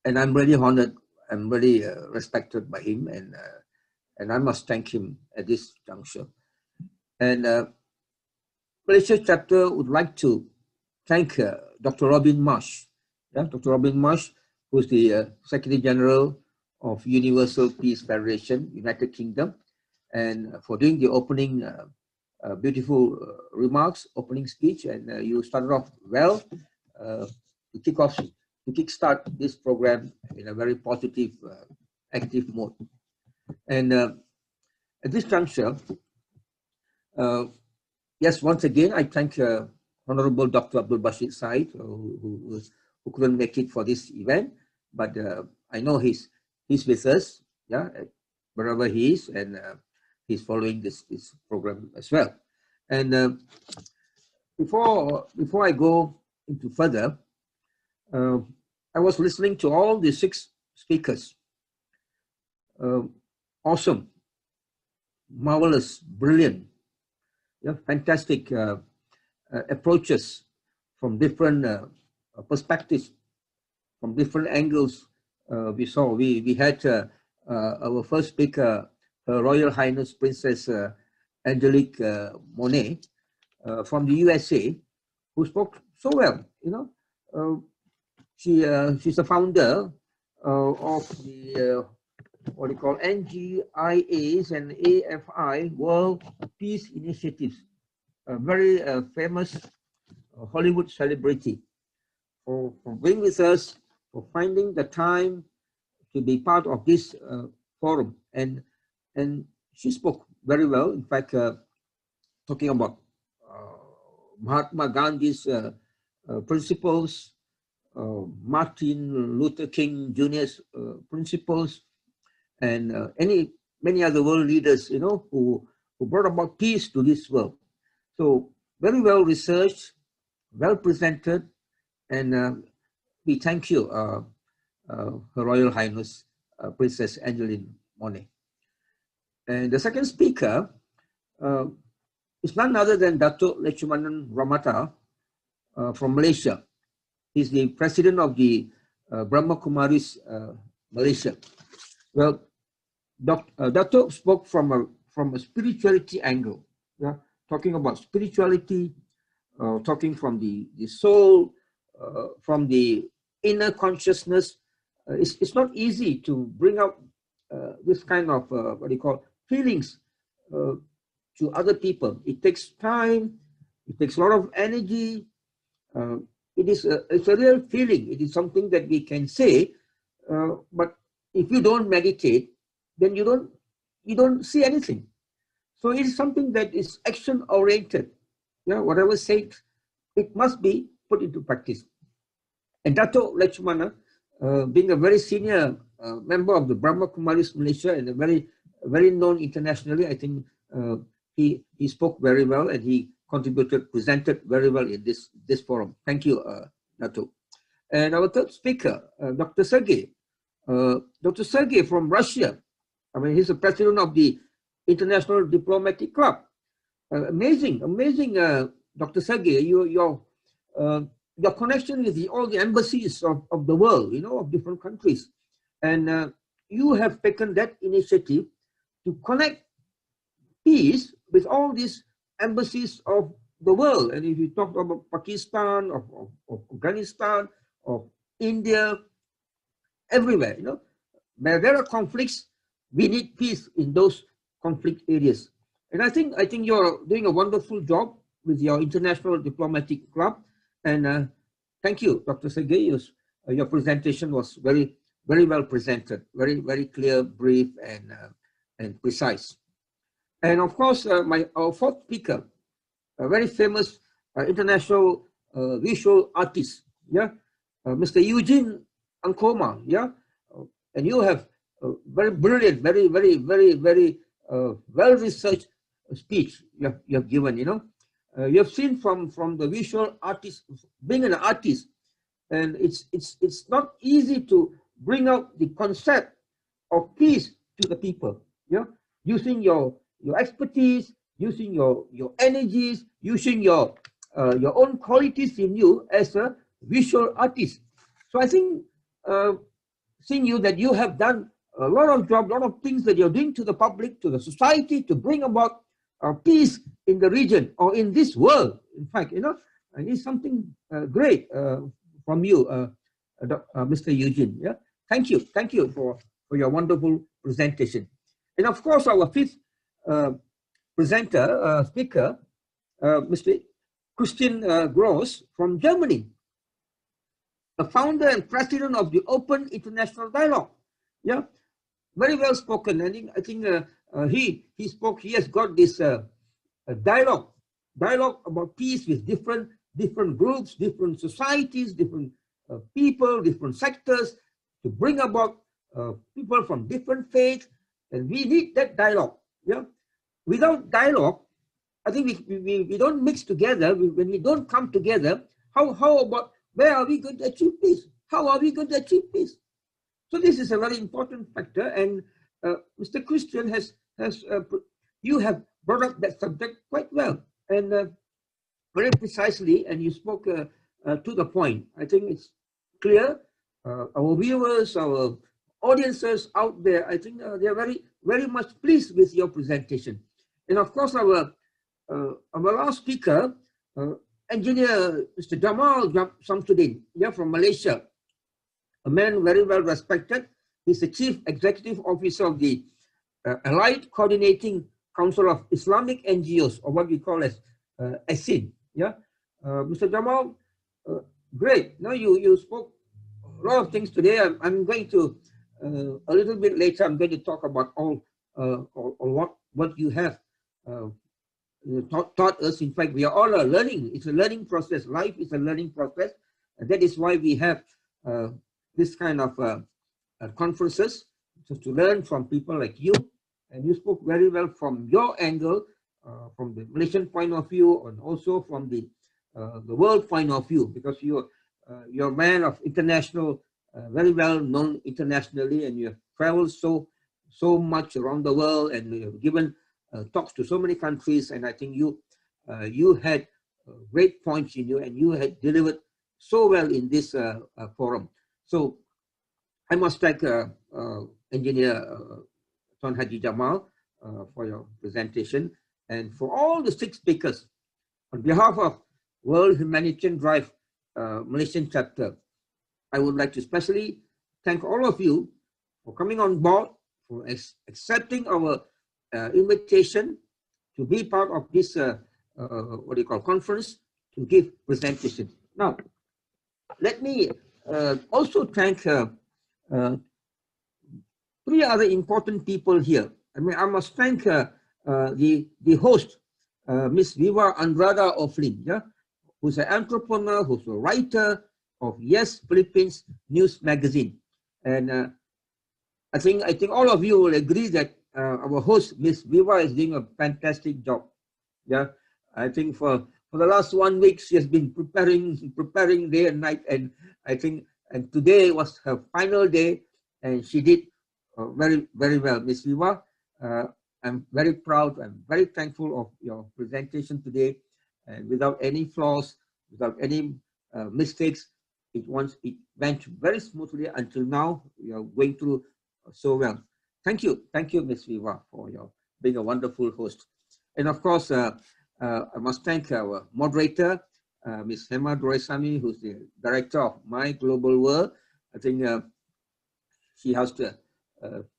And I'm really honored, I'm really respected by him, and I must thank him at this juncture. And Malaysia chapter would like to thank Dr. Robin Marsh, Dr. Robin Marsh, who is the Secretary General of Universal Peace Federation, United Kingdom, and for doing the opening beautiful remarks, opening speech, and you started off well to kickstart this program in a very positive, active mode. And at this juncture, yes, once again, I thank Honorable Dr. Abdul Bashir Said, who couldn't make it for this event, but I know he's with us, yeah, wherever he is, and he's following this program as well. And before I go into further, I was listening to all the 6 speakers. Awesome, marvelous, brilliant, yeah, fantastic approaches from different perspectives, from different angles. We had our first speaker, Her Royal Highness Princess Angelique Monet from the USA, who spoke so well. You know, she's a founder of the what do you call NGIAs and AFI World Peace Initiatives, a very famous Hollywood celebrity, for being with us, for finding the time to be part of this forum, and she spoke very well. In fact, talking about Mahatma Gandhi's principles, Martin Luther King Jr.'s principles, and many other world leaders, you know, who brought about peace to this world. So very well researched, well presented, and we thank you, Her Royal Highness Princess Angeline Monet. And the second speaker is none other than Dato' Lechumanan Ramata from Malaysia. He's the president of the Brahma Kumaris Malaysia. Well, Dato' spoke from a spirituality angle, yeah, talking about spirituality, talking from the soul, from the inner consciousness. It's not easy to bring out this kind of what do you call feelings to other people. It takes time. It takes a lot of energy. It's a real feeling. It is something that we can say, but if you don't meditate, then you don't see anything. So it is something that is action oriented. You know, whatever said, it must be put into practice. And Dato' Lechmana, being a very senior member of the Brahma Kumaris Malaysia and a very known internationally, I think he spoke very well, and he presented very well in this forum. Thank you, Dato'. And our third speaker, Dr. Sergey. Dr. Sergey from Russia. I mean, he's the president of the International Diplomatic Club. Amazing, Dr. Sergey. your connection with all the embassies of the world, of different countries. And you have taken that initiative to connect peace with all these embassies of the world. And if you talk about Pakistan, of Afghanistan, of India, everywhere, where there are conflicts, we need peace in those conflict areas. And I think you're doing a wonderful job with your International Diplomatic Club. And thank you, Dr. Sergei. Your presentation was very, very well presented, very, very clear, brief, and precise. And of course, our fourth speaker, a very famous international visual artist, Mr. Eugene Ankoma, and you have a very brilliant, very, very, very, very well-researched speech you have given. You have seen from the visual artist, being an artist, and it's not easy to bring out the concept of peace to the people. Using your expertise, using your energies, using your own qualities in you as a visual artist. So I think seeing you that you have done a lot of job, a lot of things that you're doing to the public, to the society, to bring about peace in the region or in this world. In fact, it's something great from you, Mr. Eugene. Thank you for your wonderful presentation. And of course, our fifth speaker, Mr. Christian Gross from Germany, the founder and president of the Open International Dialogue. Very well spoken. I think he spoke. He has got this dialogue about peace with different groups, different societies, different people, different sectors, to bring about people from different faiths, and we need that dialogue. Without dialogue, I think we don't mix together. When we don't come together, how about where are we going to achieve peace? How are we going to achieve peace? So this is a very important factor, and Mr. Christian you have brought up that subject quite well and very precisely, and you spoke to the point. I think it's clear. Our viewers, our audiences out there, I think they are very, very much pleased with your presentation. And of course, our last speaker, engineer Mr. Jamal Samsudin, from Malaysia, a man very well respected. He's the Chief Executive Officer of the Allied Coordinating Council of Islamic NGOs, or what we call as ASIN. Mr. Jamal, great. Now you spoke a lot of things today. I'm going to a little bit later. I'm going to talk about all what you have taught us. In fact, we are all learning. It's a learning process. Life is a learning process, and that is why we have this kind of conferences, just to learn from people like you. And you spoke very well from your angle, from the Malaysian point of view, and also from the world point of view, because you're a man of international, very well known internationally, and you have traveled so much around the world, and you have given talks to so many countries. And I think you had great points in you, and you had delivered so well in this forum. So I must thank Engineer Tuan Haji Jamal for your presentation, and for all the 6 speakers. On behalf of World Humanitarian Drive Malaysian chapter, I would like to especially thank all of you for coming on board, for accepting our invitation to be part of this conference, to give presentation. Now, let me also thank 3 other important people here. I must thank the host, Miss Viva Andrada Oflin, who's an entrepreneur, who's a writer of Yes Philippines News Magazine. And I think all of you will agree that our host, Miss Viva, is doing a fantastic job. I think for the last 1 week, she has been preparing day and night, and I think today was her final day, and she did very, very well. Miss Viva, I'm very proud. I'm very thankful of your presentation today, and without any flaws, without any mistakes. It went very smoothly until now. We are going through so well. Thank you, Ms. Viva, for your being a wonderful host. And of course, I must thank our moderator, Ms. Hema Doraisamy, who's the director of My Global World. I think she has the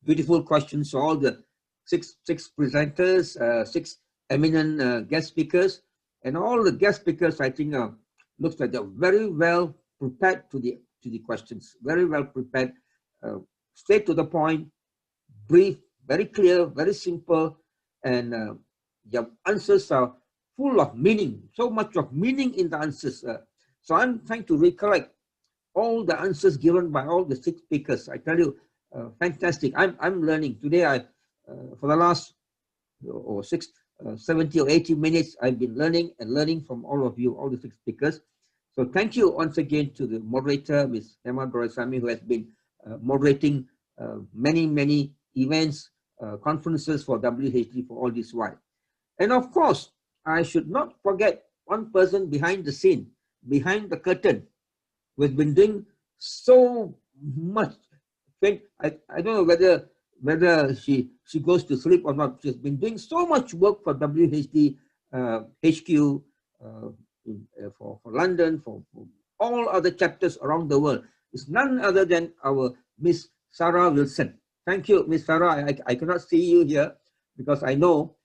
beautiful questions to all the six presenters, 6 eminent guest speakers, and all the guest speakers. I think looks like they're very well prepared to the questions. Very well prepared, straight to the point, brief, very clear, very simple, and your answers are full of meaning. So much of meaning in the answers. So I'm trying to recollect all the answers given by all the 6 speakers. I tell you, fantastic. I'm learning today. For the last 70 or 80 minutes, I've been learning from all of you, all the 6 speakers. So thank you once again to the moderator, Ms. Hema Doraisamy, who has been moderating many events, conferences for WHD for all this while. And of course, I should not forget one person behind the scene, behind the curtain, who has been doing so much. I don't know whether she goes to sleep or not. She's been doing so much work for WHD HQ, for London, for all other chapters around the world. It's none other than our Miss Sarah Wilson. Thank you, Miss Sarah. I cannot see you here because I know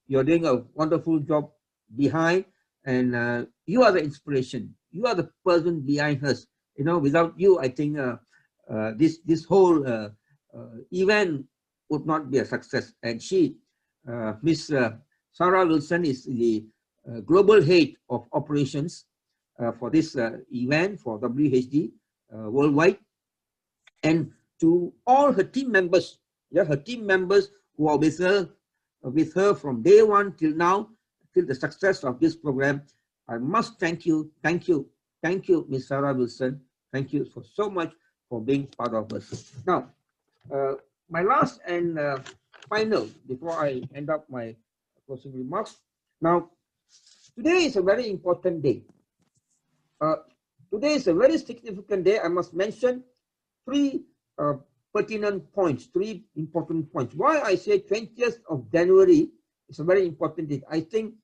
you're doing a wonderful job behind, and you are the inspiration. You are the person behind us. You know, without you, I think this whole event would not be a success. And she, Miss Sarah Wilson, is the global head of operations for this event for WHD worldwide, and to all her team members, her team members who are with her from day one till now, till the success of this program. I must thank you, Miss Sarah Wilson. Thank you for so much for being part of us. Now, my last and final, before I end up my closing remarks. Now, today is a very important day. Today is a very significant day. I must mention 3 pertinent points, 3 important points. Why I say 20th of January is a very important date. I think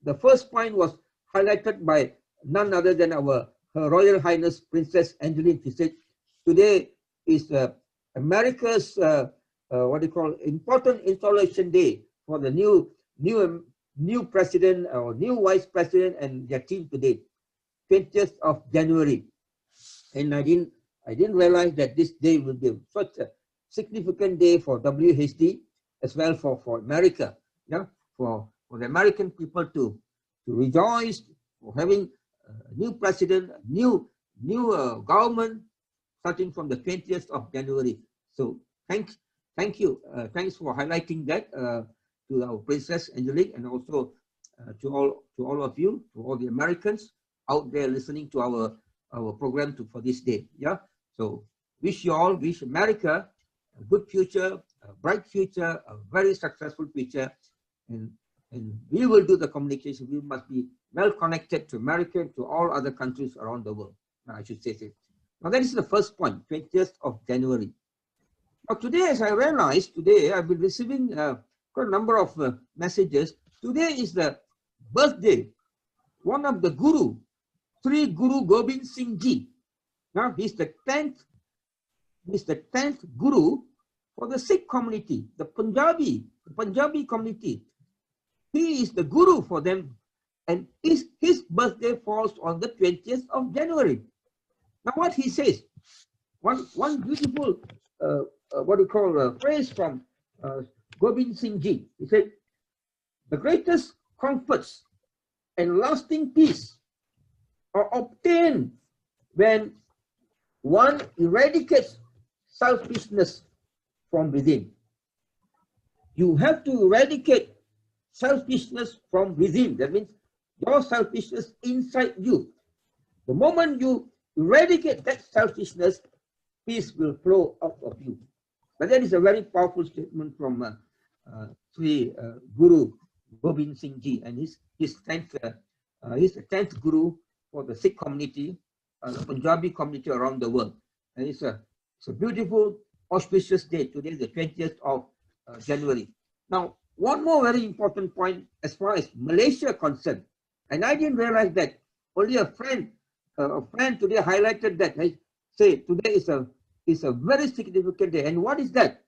the first point was highlighted by none other than Her Royal Highness Princess Angelique. She said today is America's important installation day for the new president or new vice president and their team today, 20th of January. And I didn't realize that this day will be such a significant day for WHD as well for America. Yeah, for the American people to rejoice for having a new president, a new government starting from the 20th of January. So thank you. Thanks for highlighting that to our Princess Angelique, and also to all of you, to all the Americans out there listening to our program for this day. Yeah. So wish America a good future, a bright future, a very successful future, and we will do the communication. We must be well connected to America, to all other countries around the world. I should say it. Now that is the first point, 20th of January. Now today, as I realized, I've been receiving quite a number of messages. Today is the birthday, one of the Guru, Sri Guru Gobind Singh Ji. Now he's the 10th Guru for the Sikh community, the Punjabi community. He is the Guru for them, and his birthday falls on the 20th of January. Now what he says, one beautiful phrase from Gobind Singh Ji. He said, the greatest comforts and lasting peace are obtained when one eradicates selfishness from within. You have to eradicate selfishness from within. That means your selfishness inside you. The moment you eradicate that selfishness, peace will flow out of you. But that is a very powerful statement from Sri Guru Gobind Singh Ji, and his 10th Guru for the Sikh community, the Punjabi community around the world. And it's a beautiful, auspicious day. Today is the 20th of January. Now, one more very important point as far as Malaysia concerned, and I didn't realize that. Only a friend today highlighted that. I say today is a very significant day. And what is that?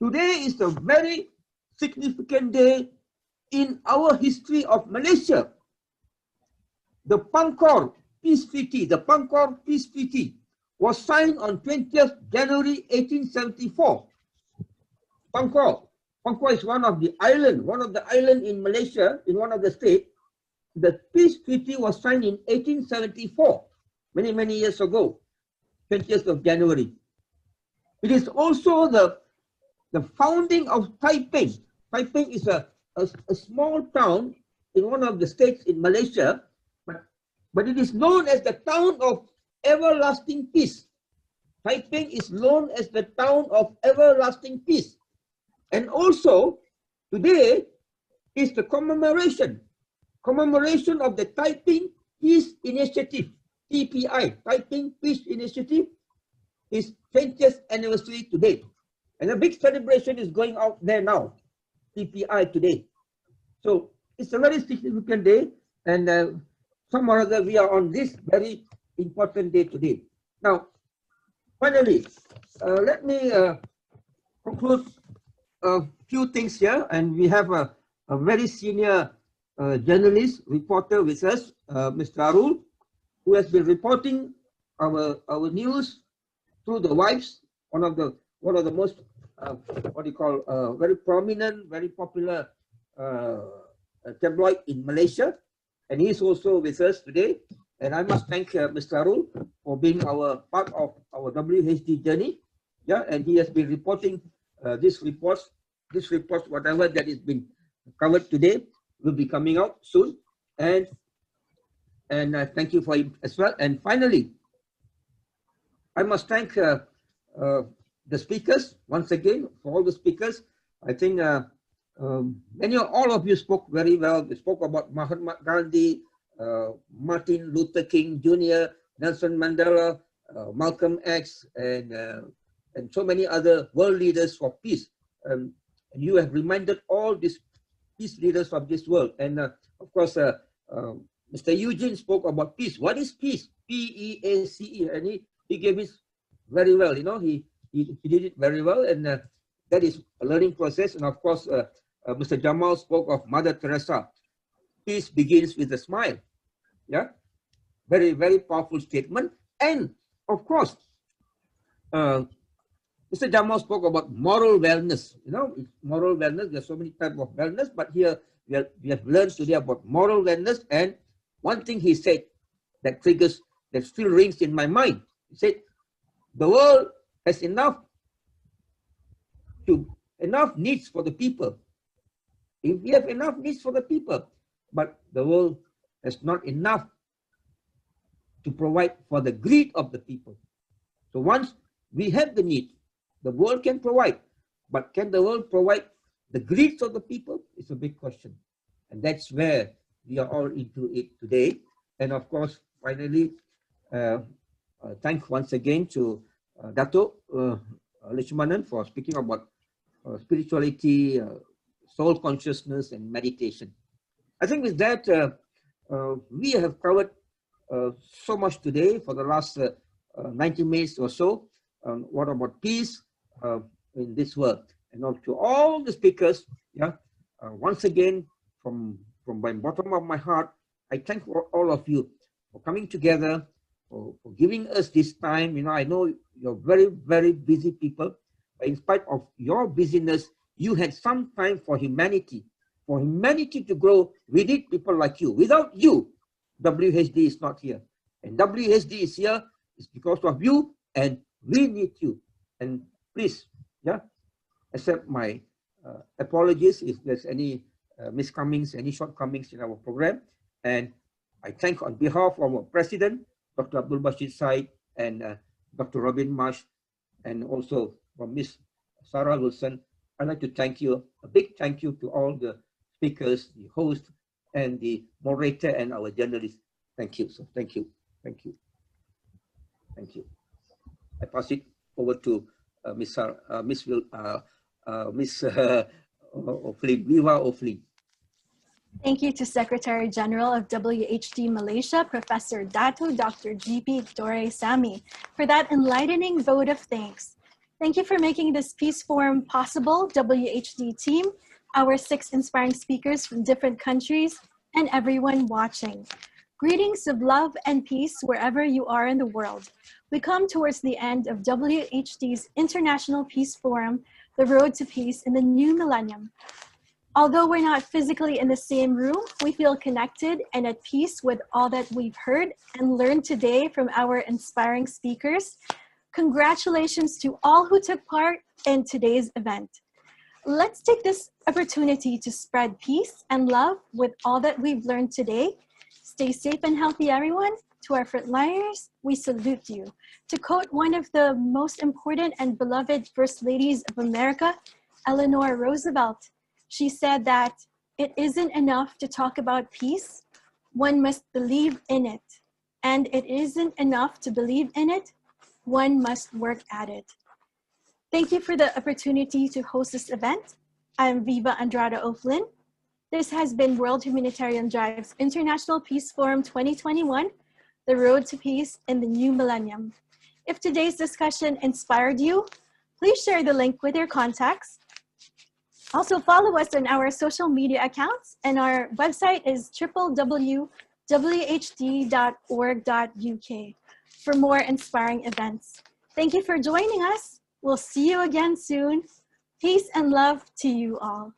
Today is a very significant day in our history of Malaysia. The Pankor Peace Treaty, was signed on 20th January 1874. Pankor is one of the island in Malaysia, in one of the states. The peace treaty was signed in 1874, many years ago, 20th of January. It is also the founding of Taiping. Taiping is a small town in one of the states in Malaysia, but it is known as the town of everlasting peace. Taiping is known as the town of everlasting peace. And also, today is the commemoration of the Taiping Peace Initiative, TPI, Taiping Peace Initiative, is 20th anniversary today. And a big celebration is going out there now, TPI today. So it's a very significant day, and some or other we are on this very important day today. Now, finally, let me conclude a few things here, and we have a very senior journalist, reporter with us, Mr. Arul, who has been reporting our news through the Wives, one of the most very prominent, very popular tabloid in Malaysia, and he is also with us today. And I must thank Mr. Arul for being part of our WHD journey. Yeah, and he has been reporting these reports, whatever that is being covered today, will be coming out soon, and thank you for him as well. And finally, I must thank the speakers once again, for all the speakers. I think all of you spoke very well. We spoke about Mahatma Gandhi, Martin Luther King Jr., Nelson Mandela, Malcolm X, and so many other world leaders for peace. And you have reminded all these peace leaders of this world. And of course, Mr. Eugene spoke about peace. What is peace? P-E-A-C-E. And he gave it very well. You know, he did it very well. And that is a learning process. And of course, Mr. Jamal spoke of Mother Teresa. Peace begins with a smile. Yeah, very, very powerful statement. And of course, Mr. Jamal spoke about moral wellness. You know, moral wellness. There's so many types of wellness, but here we have learned today about moral wellness. And one thing he said that still rings in my mind. He said, the world has enough needs for the people. If we have enough needs for the people, but the world has not enough to provide for the greed of the people. So once we have the need, the world can provide, but can the world provide the greeds of the people? It's a big question. And that's where we are all into it today. And of course, finally, thanks once again to Dato Lishmanan for speaking about spirituality, soul consciousness, and meditation. I think with that, we have covered so much today for the last 90 minutes or so. What about peace in this world? And to all the speakers, once again, from the bottom of my heart, I thank all of you for coming together, for giving us this time. You know, I know you're very, very busy people, but in spite of your busyness, you had some time for humanity to grow. We need people like you. Without you, WHD is not here. And WHD is here is because of you, and we need you. And please, accept my apologies if there's any miscomings, any shortcomings in our program. And I thank on behalf of our president, Dr. Abdul Bashir Said, and Dr. Robin Marsh, and also from Ms. Sarah Wilson. I'd like to thank you, a big thank you to all the speakers, the host, and the moderator, and our journalists. Thank you, sir. Thank you. Thank you. Thank you. I pass it over to Miss Ofli, Viva Ofli. Thank you to Secretary General of WHD Malaysia, Professor Datu Dr. GP Dore Sami, for that enlightening vote of thanks. Thank you for making this peace forum possible, WHD team, our 6 inspiring speakers from different countries, and everyone watching. Greetings of love and peace wherever you are in the world. We come towards the end of WHD's International Peace Forum, The Road to Peace in the New Millennium. Although we're not physically in the same room, we feel connected and at peace with all that we've heard and learned today from our inspiring speakers. Congratulations to all who took part in today's event. Let's take this opportunity to spread peace and love with all that we've learned today. Stay safe and healthy, everyone. To our frontliners, we salute you. To quote one of the most important and beloved First Ladies of America, Eleanor Roosevelt, she said that it isn't enough to talk about peace, one must believe in it. And it isn't enough to believe in it, one must work at it. Thank you for the opportunity to host this event. I'm Viva Andrada Oflin. This has been World Humanitarian Drive's International Peace Forum 2021, The Road to Peace in the New Millennium. If today's discussion inspired you, please share the link with your contacts. Also follow us on our social media accounts, and our website is www.whd.org.uk for more inspiring events. Thank you for joining us. We'll see you again soon. Peace and love to you all.